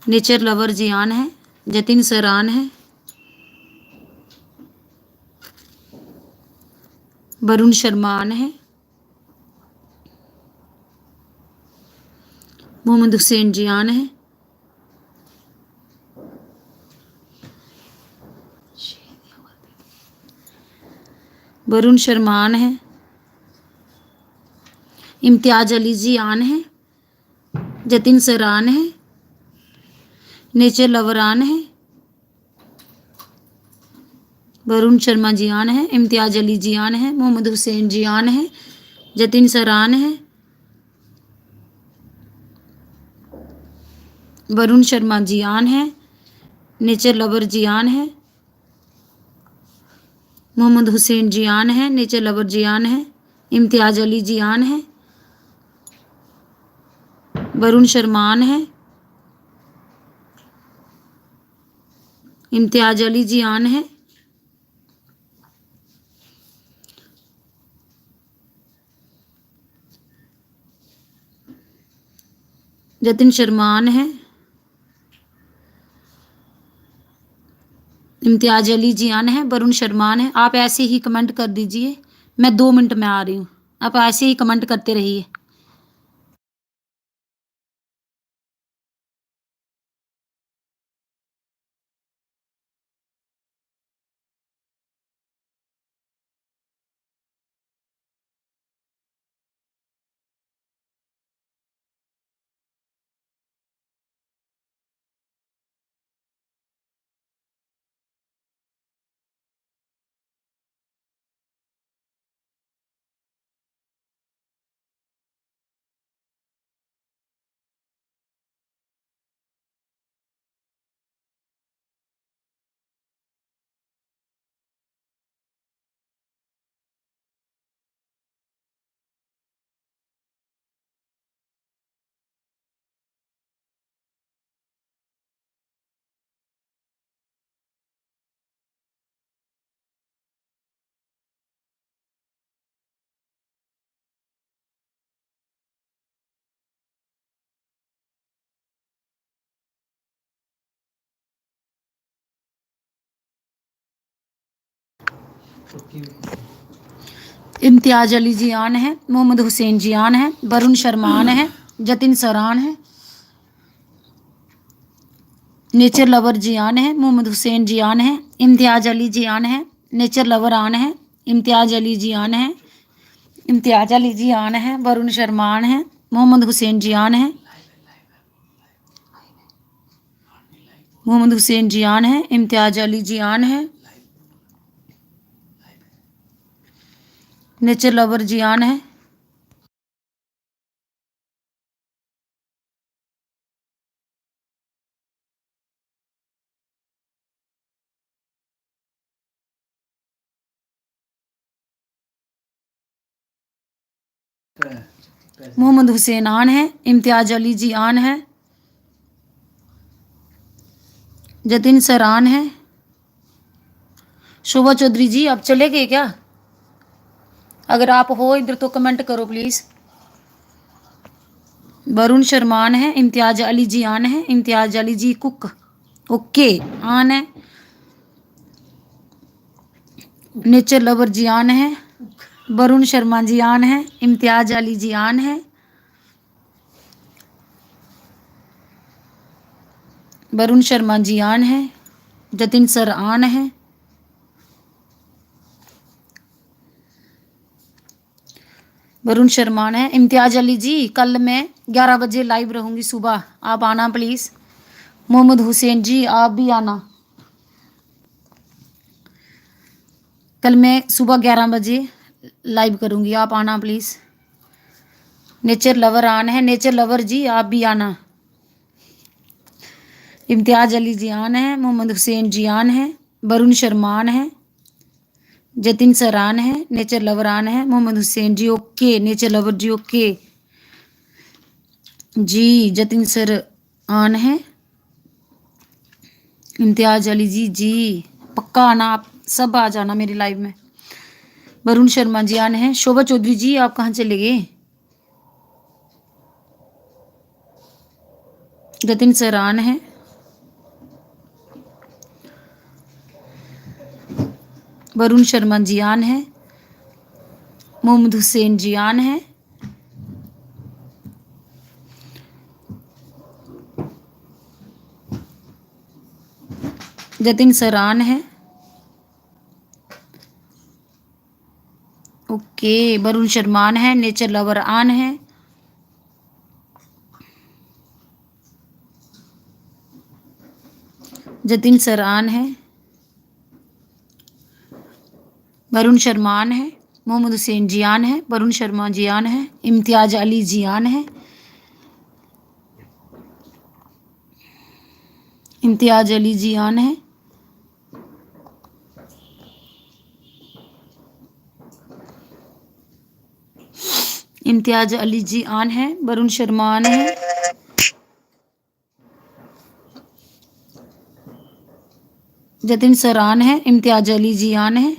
नेचर लवर जी आन है, जतिन सर आन है, वरुण शर्मा आन है, मोहम्मद हुसैन जी आन है, वरुण शर्मा आन है, इम्तियाज अली जी आन है, जतिन सर आन है, नेचर लवर आन है, वरुण शर्मा जी आन है, इम्तियाज अली जी आन है, मोहम्मद हुसैन जी आन है, जतिन सर आन है, वरुण शर्मा जी आन है, नेचर लवर जी आन है, मोहम्मद हुसैन जी आन है, नेचर लवर जी आन है, इम्तियाज अली जी आन है, वरुण शर्मा आन है, इम्तियाज अली जी आन है, जतिन शर्मान है, इम्तियाज अली जियान है, वरुण शर्मान है। आप ऐसे ही कमेंट कर दीजिए, मैं 2 मिनट में आ रही हूँ। आप ऐसे ही कमेंट करते रहिए। इम्तियाज अली जियान है, मोहम्मद हुसैन जियान है, वरुण शर्मान है, जतिन सरान है, नेचर लवर जियान है, मोहम्मद हुसैन जियान है, इम्तियाज अली जियान है, नेचर लवर आन है, इम्तियाज अली जियान है, इम्तियाज अली जियान है, वरुण शर्मान है, मोहम्मद हुसैन जियान है, मोहम्मद हुसैन जियान है, इम्तियाज अली जियान है, नेचर लवर जियान है, मोहम्मद हुसैन आन है, इम्तियाज अली जियान है, जतिन सरान है। शोभा चौधरी जी आप चले गए क्या? अगर आप हो इधर तो कमेंट करो प्लीज। वरुण शर्मान है, इम्तियाज अली जियान है, इम्तियाज अली जी कुक ओके आन है, नेचर लवर जियान है, वरुण शर्मा जियान है, इम्तियाज अली जियान है, वरुण शर्मा जियान है, जतिन सर आन है, वरुण शर्मान है। इम्तियाज अली जी कल मैं 11 बजे लाइव रहूंगी सुबह, आप आना प्लीज। मोहम्मद हुसैन जी आप भी आना, कल मैं सुबह 11 बजे लाइव करूंगी, आप आना प्लीज। नेचर लवर आन है, नेचर लवर जी आप भी आना। इम्तियाज अली जियान है, मोहम्मद हुसैन जियान है, वरुण शर्मान है, जतिन सरान है, नेचर लवर आन है, Mohammad Hussain ji okay, nature lover ji okay जी, जतिन सर आन है, इम्तियाज अली जी जी पक्का आना, आप सब आ जाना मेरी लाइव में। वरुण शर्मा जी आन है। शोभा चौधरी जी आप कहाँ चले गए? जतिन सर आन है, वरुण शर्मा जियान है, मोहम्मद हुसैन जियान है, जतिन सरान है ओके, वरुण शर्मान है, नेचर लवर आन है, जतिन सरान है, वरुण शर्मान है, मोहम्मद हुसैन जियान है, वरुण शर्मा जियान है, इम्तियाज अली जियान है, इम्तियाज अली जियान है, इम्तियाज अली जी आन है, वरुण शर्मान है, जतिन सरान है, इम्तियाज अली जी आन है,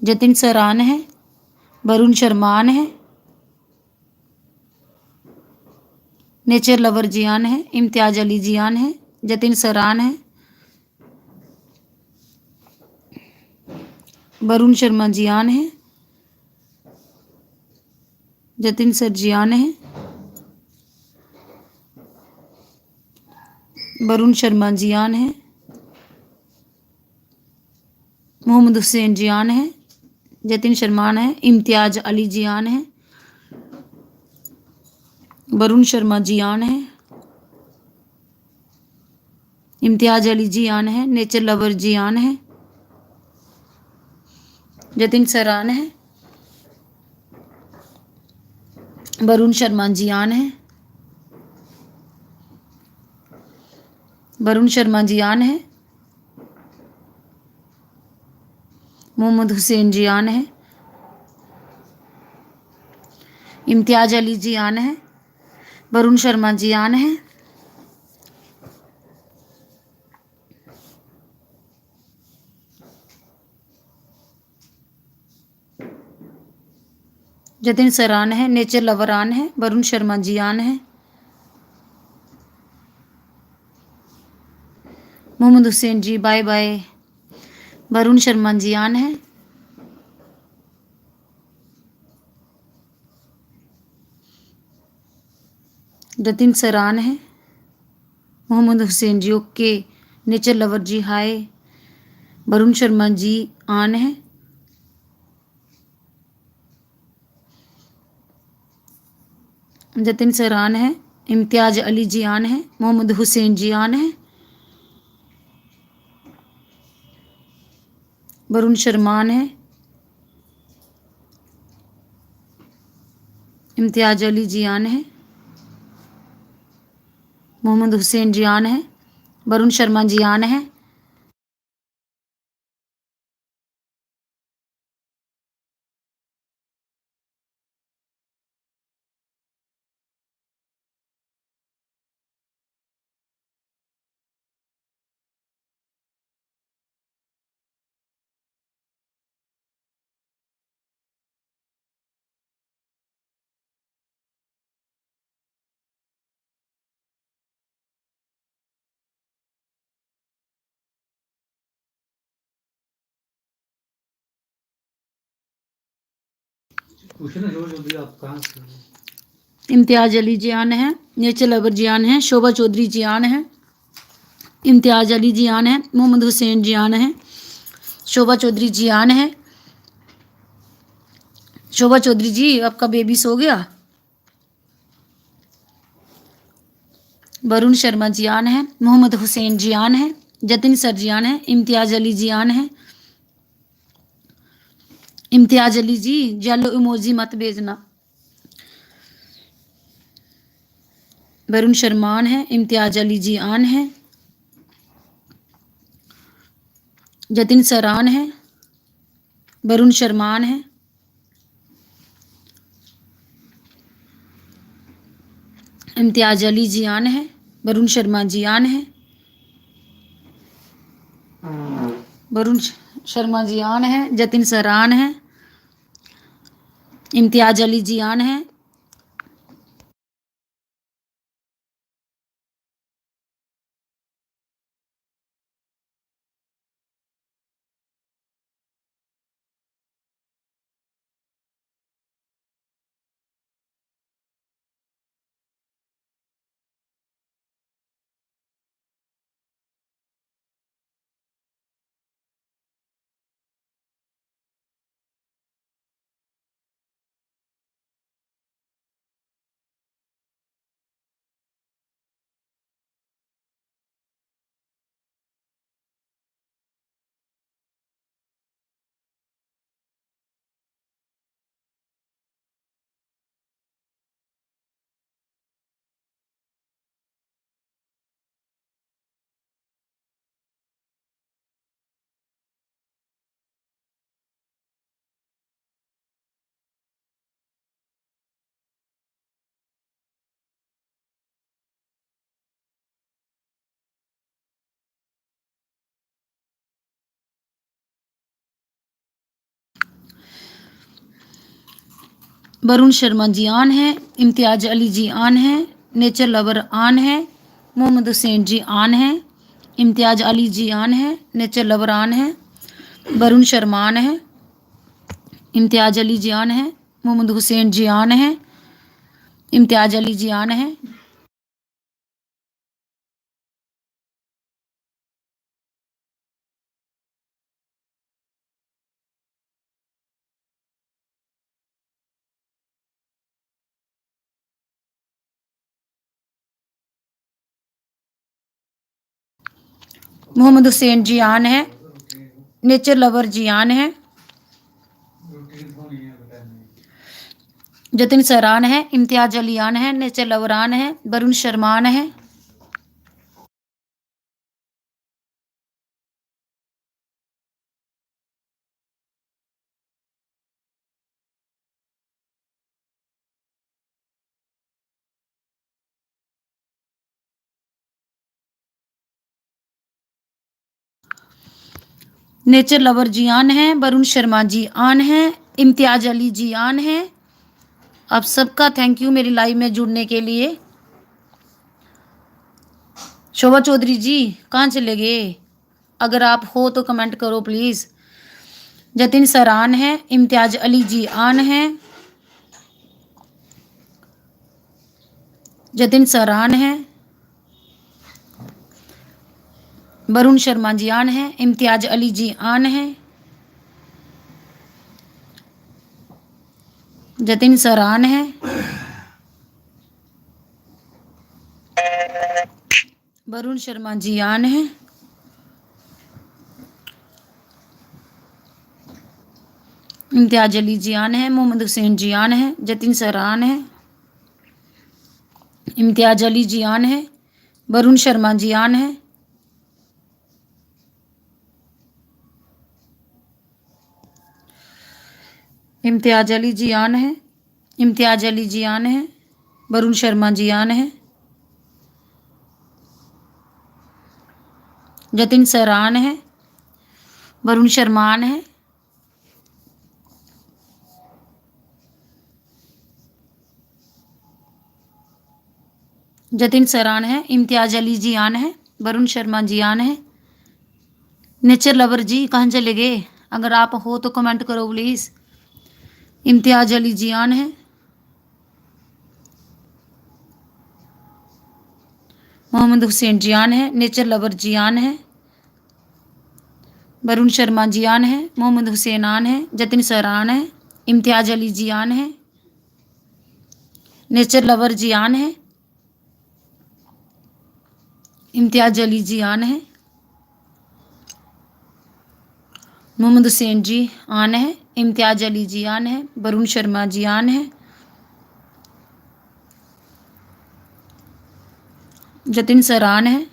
जतिन सरान है, वरुण शर्मान है, नेचर लवर जी ऑन है, इम्तियाज अली जी ऑन है, जतिन सरान है, वरुण शर्मा जी ऑन है, जतिन सर जी ऑन है, वरुण शर्मा जी ऑन है, मोहम्मद हुसैन जी ऑन है, जतिन शर्मान है, इम्तियाज अली जी ऑन है, वरुण शर्मा जी ऑन है, इम्तियाज अली जी ऑन है, नेचर लवर जी ऑन है, जतिन सरान है, वरुण शर्मा जी ऑन है, वरुण शर्मा जी ऑन है, मोहम्मद हुसैन जी ऑन है, इम्तियाज अली जी ऑन है, वरुण शर्मा जी ऑन है, जतिन सरान है, नेचर लवर ऑन है, वरुण शर्मा जी ऑन है, Mohammad Hussain ji bye bye, Varun Sharma ji on है, जतिन सरान है, Mohammad Hussain ji okay, nature lover ji hi, Varun Sharma ji on है, जतिन सरान है, इम्तियाज अली जी ऑन है, मोहम्मद हुसैन जी ऑन है, वरुण शर्मान है, इम्तियाज अली जी ऑन है, मोहम्मद हुसैन जी ऑन है, वरुण शर्मा जी ऑन है, इम्तियाज अली जी ऑन है, नेचर लवर जी ऑन है, शोभा चौधरी जी ऑन है, इम्तियाज अली जी ऑन है, मोहम्मद हुसैन जी ऑन है, शोभा चौधरी जी ऑन है, शोभा चौधरी जी आपका बेबी सो गया, वरुण शर्मा जी ऑन है, मोहम्मद हुसैन जी ऑन है, जतिन सर जी ऑन है, इम्तियाज अली जी ऑन है, इम्तियाज अली जी येलो इमोजी मत भेजना, वरुण शर्मान है, इम्तियाज अली जी ऑन है, जतिन सरान है, वरुण शर्मान है, इम्तियाज अली जी ऑन है, वरुण शर्मा जी ऑन है, वरुण शर्मा जी ऑन है, जतिन सरान है, इम्तियाज अली जी ऑन है, वरुण शर्मा जी ऑन है, इम्तियाज अली जी ऑन है, नेचर लवर ऑन है, मोहम्मद हुसैन जी ऑन है, इम्तियाज अली जी ऑन है, नेचर लवर ऑन है, वरुण शर्मा ऑन है, इम्तियाज अली जी ऑन है, मोहम्मद हुसैन जी ऑन है, इम्तियाज अली जी ऑन है। मोहम्मद हुसैन जी ऑन है, नेचर लवर जी ऑन है, जतिन सरान है, इम्तियाज अली ऑन है, नेचर लवर ऑन है, वरुण शर्मा ऑन है। नेचर लवर जी ऑन है, वरुण शर्मा जी ऑन है, इम्तियाज अली जी ऑन है। आप सबका थैंक यू मेरी लाइव में जुड़ने के लिए। शोभा चौधरी जी कहाँ चले गए? अगर आप हो तो कमेंट करो प्लीज़। जतिन सर ऑन है, इम्तियाज अली जी ऑन है, जतिन सर ऑन है, वरुण शर्मा जी ऑन है, इम्तियाज अली जी ऑन है, जतिन सर ऑन है, वरुण शर्मा जी ऑन है, इम्तियाज अली जी ऑन है, मोहम्मद हुसैन जी ऑन है, जतिन सर ऑन है, इम्तियाज अली जी ऑन है, वरुण शर्मा जी ऑन है, इम्तियाज अली जी ऑन है, इम्तियाज अली जी ऑन है, वरुण शर्मा जी ऑन है, जतिन सर ऑन है, वरुण शर्मा ऑन है, जतिन सर ऑन है, इम्तियाज अली जी ऑन है, वरुण शर्मा जी ऑन है। नेचर लवर जी कहाँ चले गए? अगर आप हो तो कमेंट करो प्लीज़। इम्तियाज अली जी ऑन है, मोहम्मद हुसैन जी ऑन है, नेचर लवर जी ऑन है, वरुण शर्मा जी ऑन है, मोहम्मद हुसैन ऑन है, जतिन सर ऑन है, इम्तियाज अली जी ऑन है, नेचर लवर जी ऑन है, इम्तियाज अली जी ऑन है, मोहम्मद हुसैन जी ऑन है, इम्तियाज अली जी ऑन है, वरुण शर्मा जी ऑन है, जतिन सर ऑन है।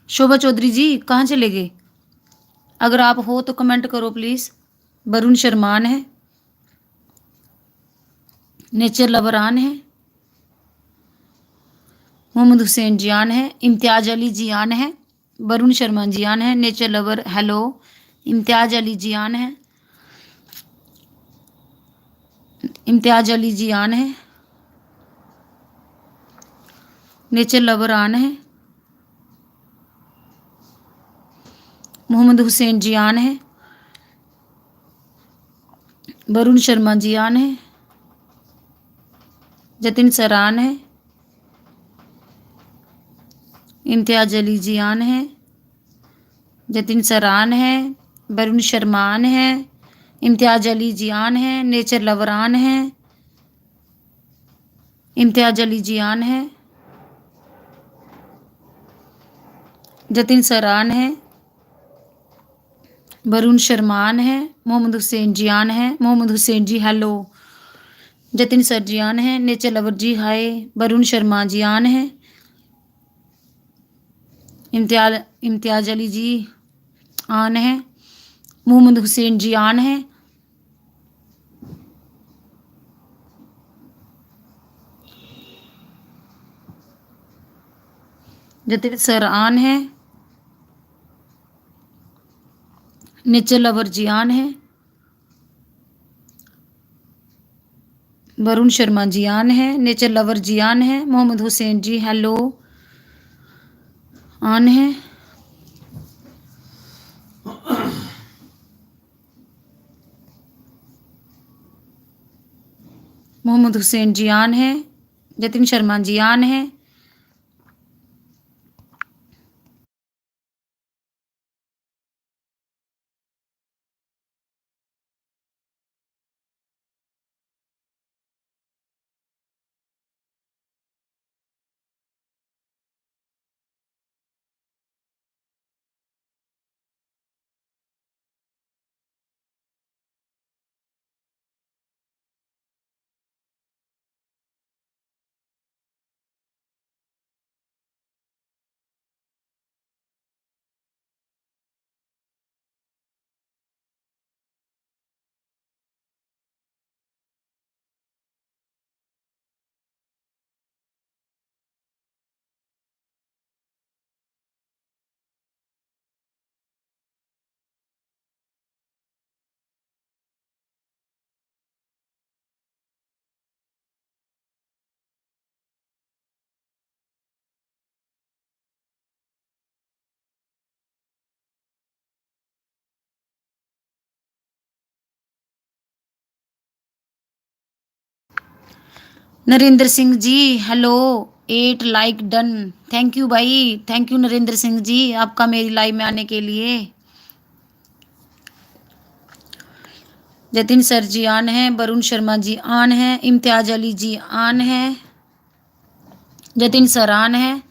शोभा चौधरी जी कहाँ चले गए? अगर आप हो तो कमेंट करो प्लीज़। वरुण शर्मा ऑन है, नेचर लवर ऑन है, मोहम्मद हुसैन जी ऑन है, इम्तियाज अली जी ऑन है, वरुण शर्मा जी ऑन है, nature lover hello, Imtiaz Ali ji on है, इम्तियाज अली जी ऑन है, नेचर लवर ऑन है, मोहम्मद हुसैन जी ऑन है, वरुण शर्मा जी ऑन है, जतिन सर ऑन है, इम्तियाज अली जी ऑन है, जतिन सर ऑन है, वरुण शर्मा ऑन है, इम्तियाज अली जी ऑन है, नेचर लवर ऑन है, इम्तियाज अली जी ऑन है, जतिन सर ऑन है, वरुण शर्मा ऑन है, मोहम्मद हुसैन जी ऑन है, Mohammad Hussain ji hello, Jatin sir ji on है, nature lover ji hi, Varun Sharma ji on है, इम्तियाज अली जी ऑन है, मोहम्मद हुसैन जी ऑन है, जतिन सर ऑन है, नेचर लवर जी ऑन है, वरुण शर्मा जी ऑन है, नेचर लवर जी ऑन है, मोहम्मद हुसैन जी हेलो ऑन है, मोहम्मद हुसैन जी ऑन है, जतिन शर्मा जी ऑन है, Narendra Singh ji hello 8 like done, thank you भाई, थैंक यू नरेंद्र सिंह जी आपका मेरी लाइव में आने के लिए। जतिन सर जी ऑन है, वरुण शर्मा जी ऑन है, इम्तियाज अली जी ऑन है, जतिन सर ऑन है,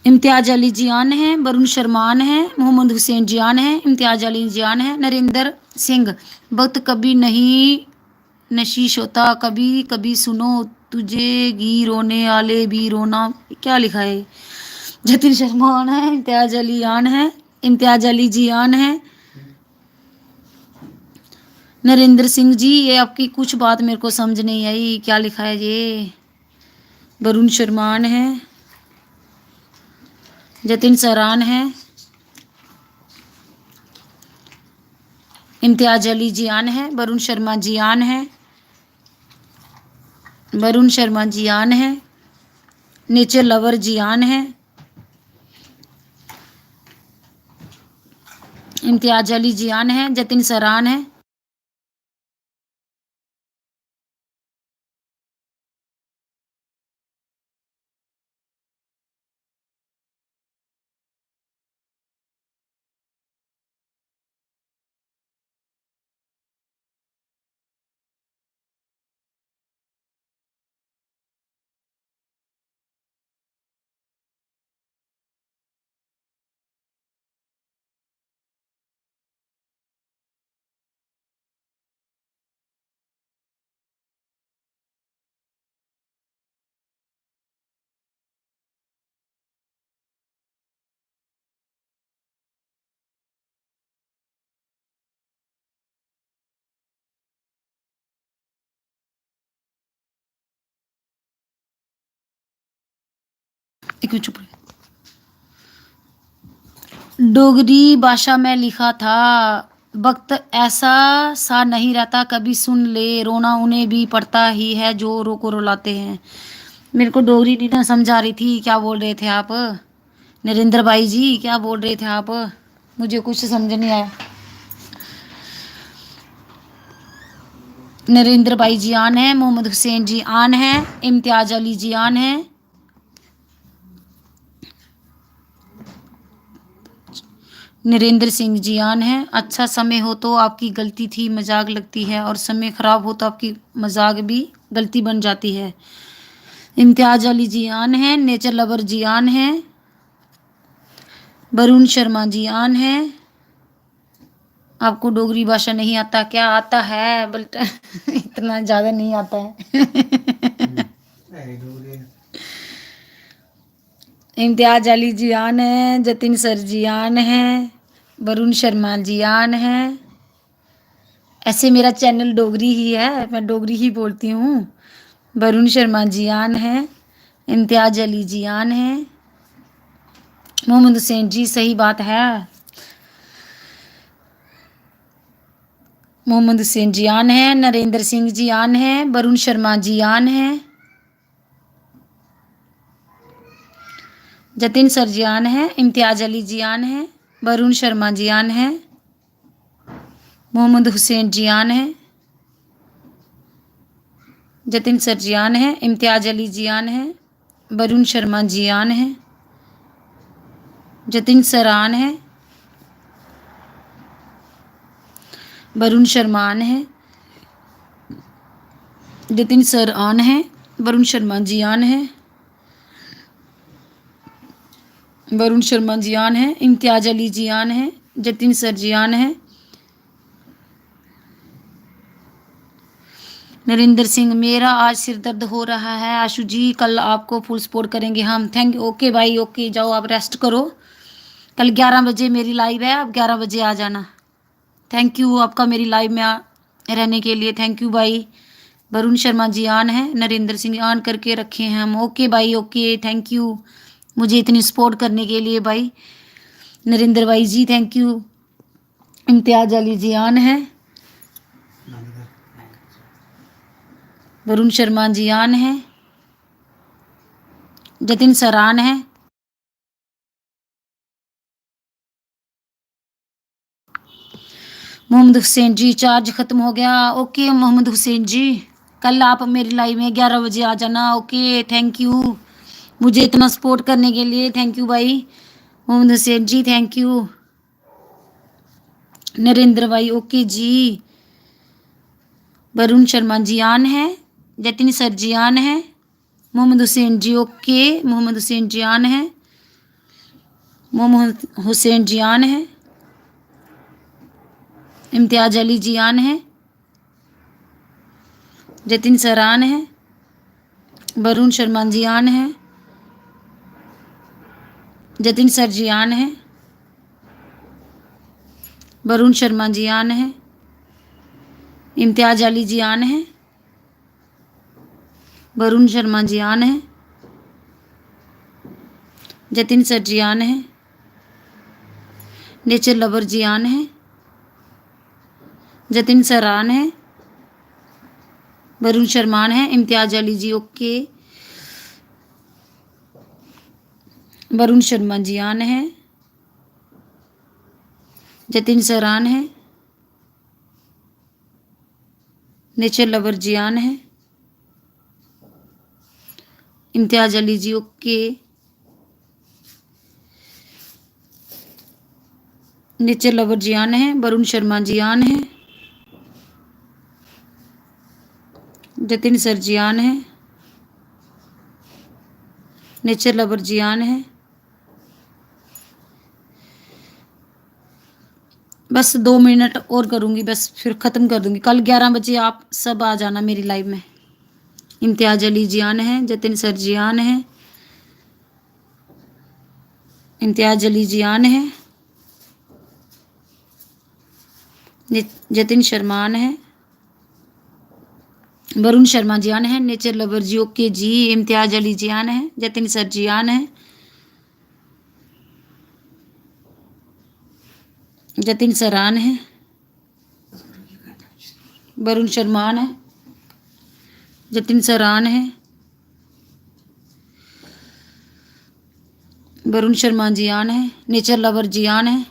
इम्तियाज अली जी ऑन है, वरुण शर्मा ऑन है, मोहम्मद हुसैन जी ऑन है, इम्तियाज अली जी ऑन है, नरेंद्र सिंह वक्त कभी नहीं नशीश होता, कभी कभी सुनो तुझे गी रोने वाले भी रोना, क्या लिखा है। जतिन शर्मा ऑन है, इम्तियाज अली ऑन है, इम्तियाज अली जी ऑन है, नरेंद्र सिंह जी ये आपकी कुछ बात मेरे को समझ नहीं आई, क्या लिखा है ये। वरुण शर्मा ऑन है, जतिन सरान है, इम्तियाज अली जी ऑन है, वरुण शर्मा जी ऑन है, वरुण शर्मा जी ऑन है, नेचर लवर जी ऑन है, इम्तियाज अली जी ऑन है, जतिन सरान है, एक मिनट चुप रहे। डोगरी भाषा में लिखा था, वक्त ऐसा सा नहीं रहता, कभी सुन ले, रोना उन्हें भी पड़ता ही है जो रो को रुलाते हैं। मेरे को डोगरी नहीं ना समझा रही थी, क्या बोल रहे थे आप नरेंद्र भाई जी, क्या बोल रहे थे आप, मुझे कुछ समझ नहीं आया। नरेंद्र भाई जी आन है, मोहम्मद हुसैन जी आन है, इम्तियाज अली जी आन है, नरेंद्र सिंह जी आन है। अच्छा समय हो तो आपकी गलती थी मजाक लगती है, और समय खराब हो तो आपकी मजाक भी गलती बन जाती है। इम्तियाज अली जी आन है, नेचर लवर जी आन है, वरुण शर्मा जी आन है। आपको डोगरी भाषा नहीं आता क्या? आता है बट इतना ज़्यादा नहीं आता है। इम्तियाज अली जी आन है, जतिन सर जी आन है, वरुण शर्मा जी आन है। ऐसे मेरा चैनल डोगरी ही है, मैं डोगरी ही बोलती हूँ। वरुण शर्मा जी आन है, इम्तियाज अली जी आन है, मोहम्मद हुसैन जी सही बात है, मोहम्मद हुसैन जी आन है, नरेंद्र सिंह जी आन है, वरुण शर्मा जी आन है, जतिन सर जी आन है, इम्तियाज अली जी आन है, वरुण शर्मा जी आन है, मोहम्मद हुसैन जी आन है, जतिन सर जी आन है, इम्तियाज अली जी आन है, वरुण शर्मा जी आन है, जतिन सर आन है, वरुण शर्मा आन है, जतिन सर आन है, वरुण शर्मा जी आन है, वरुण शर्मा जी आन है, इम्तियाज अली जी आन है, जतिन सर जी आन है, नरेंद्र सिंह मेरा आज सिर दर्द हो रहा है आशु जी, कल आपको फुल सपोर्ट करेंगे हम। Thank you. ओके भाई, ओके, जाओ आप रेस्ट करो। कल 11 बजे मेरी लाइव है, आप 11 बजे आ जाना। थैंक यू आपका मेरी लाइव में रहने के लिए, थैंक यू भाई। वरुण शर्मा जी आन है, नरेंद्र सिंह आन करके रखे हैं हम। ओके भाई, ओके, थैंक यू मुझे इतनी सपोर्ट करने के लिए भाई। नरेंद्र भाई जी थैंक यू। इम्तियाज अली जी आन है, वरुण शर्मा जी आन है, जतिन सर आन है, मोहम्मद हुसैन जी चार्ज ख़त्म हो गया। ओके मोहम्मद हुसैन जी, कल आप मेरी लाइव में 11 बजे आ जाना। ओके थैंक यू मुझे इतना सपोर्ट करने के लिए, थैंक यू भाई। मोहम्मद हुसैन जी थैंक यू। नरेंद्र भाई ओके जी। वरुण शर्मा जी आन है, जतिन सर जी आन है, मोहम्मद हुसैन जी ओके, मोहम्मद हुसैन जी आन है, मोहम्मद हुसैन जी आन है, इम्तियाज अली जी आन है, जतिन सर आन है, वरुण शर्मा जी आन है, जतिन सर जी आन है, वरुण शर्मा जी आन है, इम्तियाज अली जी आन है, वरुण शर्मा जी आन है, जतिन सर जी आन है, नेचर लवर जी आन है, जतिन सर आन है, वरुण शर्मा आन है, इम्तियाज अली जी ओके, वरुण शर्मा जी आन है, जतिन सर आन है, नेचर लवर जी आन है, इम्तियाज अली जी ओके, नेचर लवर जी आन है, वरुण शर्मा जी आन है, जतिन सर जी आन है, नेचर लवर जी आन है। बस 2 मिनट और करूँगी, बस फिर ख़त्म कर दूँगी। कल 11 बजे आप सब आ जाना मेरी लाइव में। इम्तियाज अली जी आन है, जतिन सर जी आन है, इम्तियाज अली जी आन है, जतिन शर्मा आन है, वरुण शर्मा जी आन है, नेचर लवर जी ओके जी, इम्तियाज अली जी आन है, जतिन सर जी आन है, जतिन सरान है, वरुण शर्मान है, जतिन सरान है, वरुण शर्मा जियान है, नेचर लवर जियान है,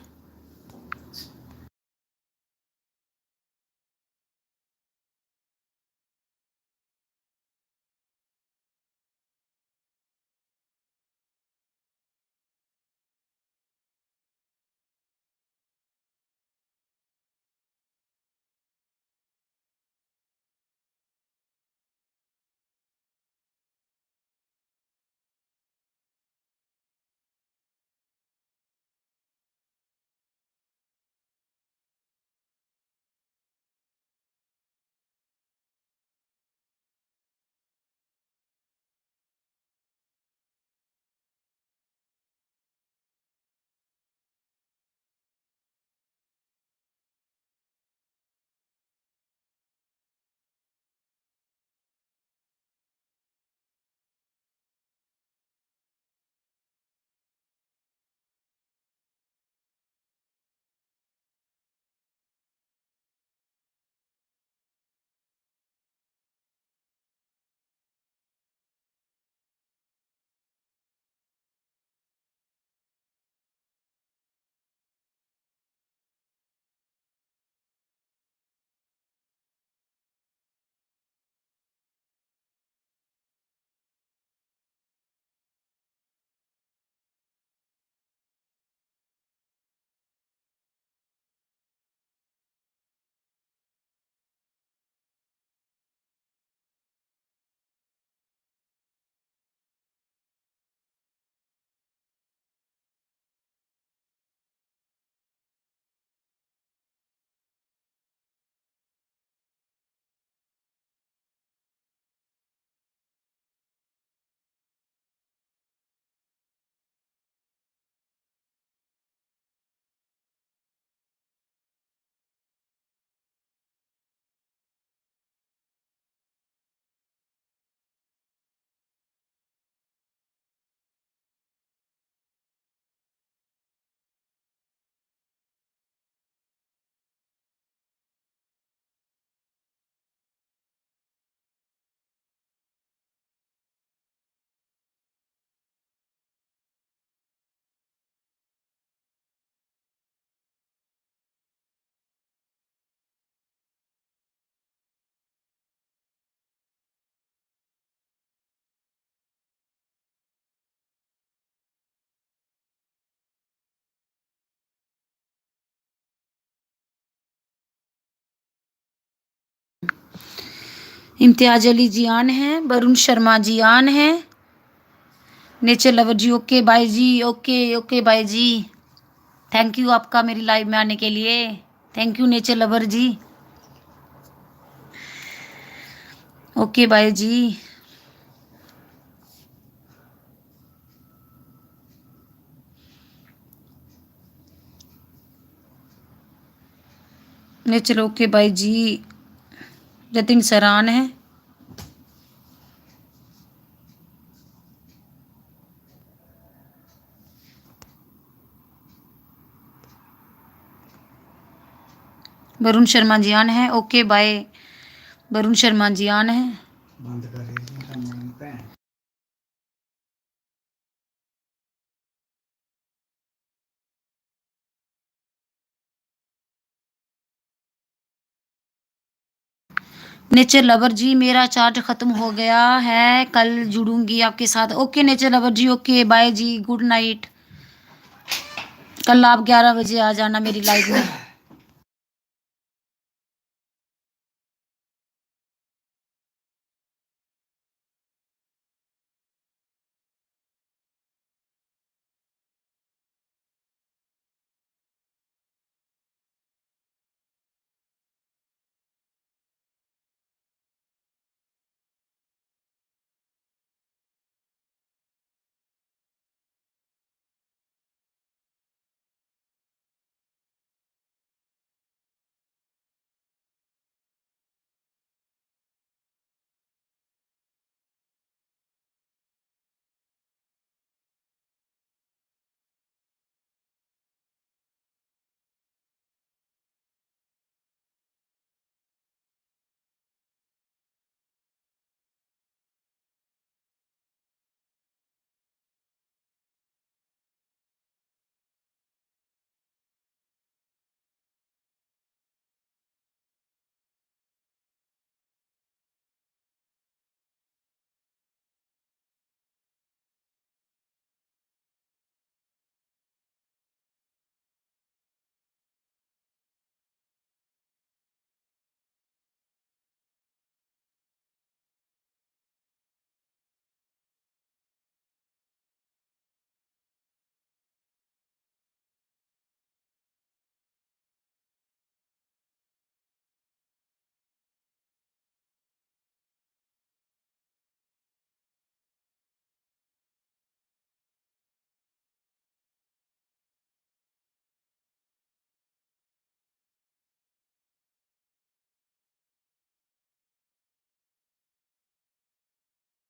इम्तियाज अली जियान है, वरुण शर्मा जियान है, nature lover ji okay bye जी, ओके ओके बाय जी, थैंक यू आपका मेरी लाइव में आने के लिए, thank you nature lover ji, okay bye जी। नेचर ओके बाय जी, जतिन सरान है, वरुण शर्मा जियान है, ओके बाय वरुण शर्मा जियान है, बंद करें नेचर लवर जी मेरा चार्ट ख़त्म हो गया है, कल जुड़ूंगी आपके साथ, okay nature lover ji, okay bye जी, गुड नाइट। कल आप 11 बजे आ जाना मेरी लाइव में।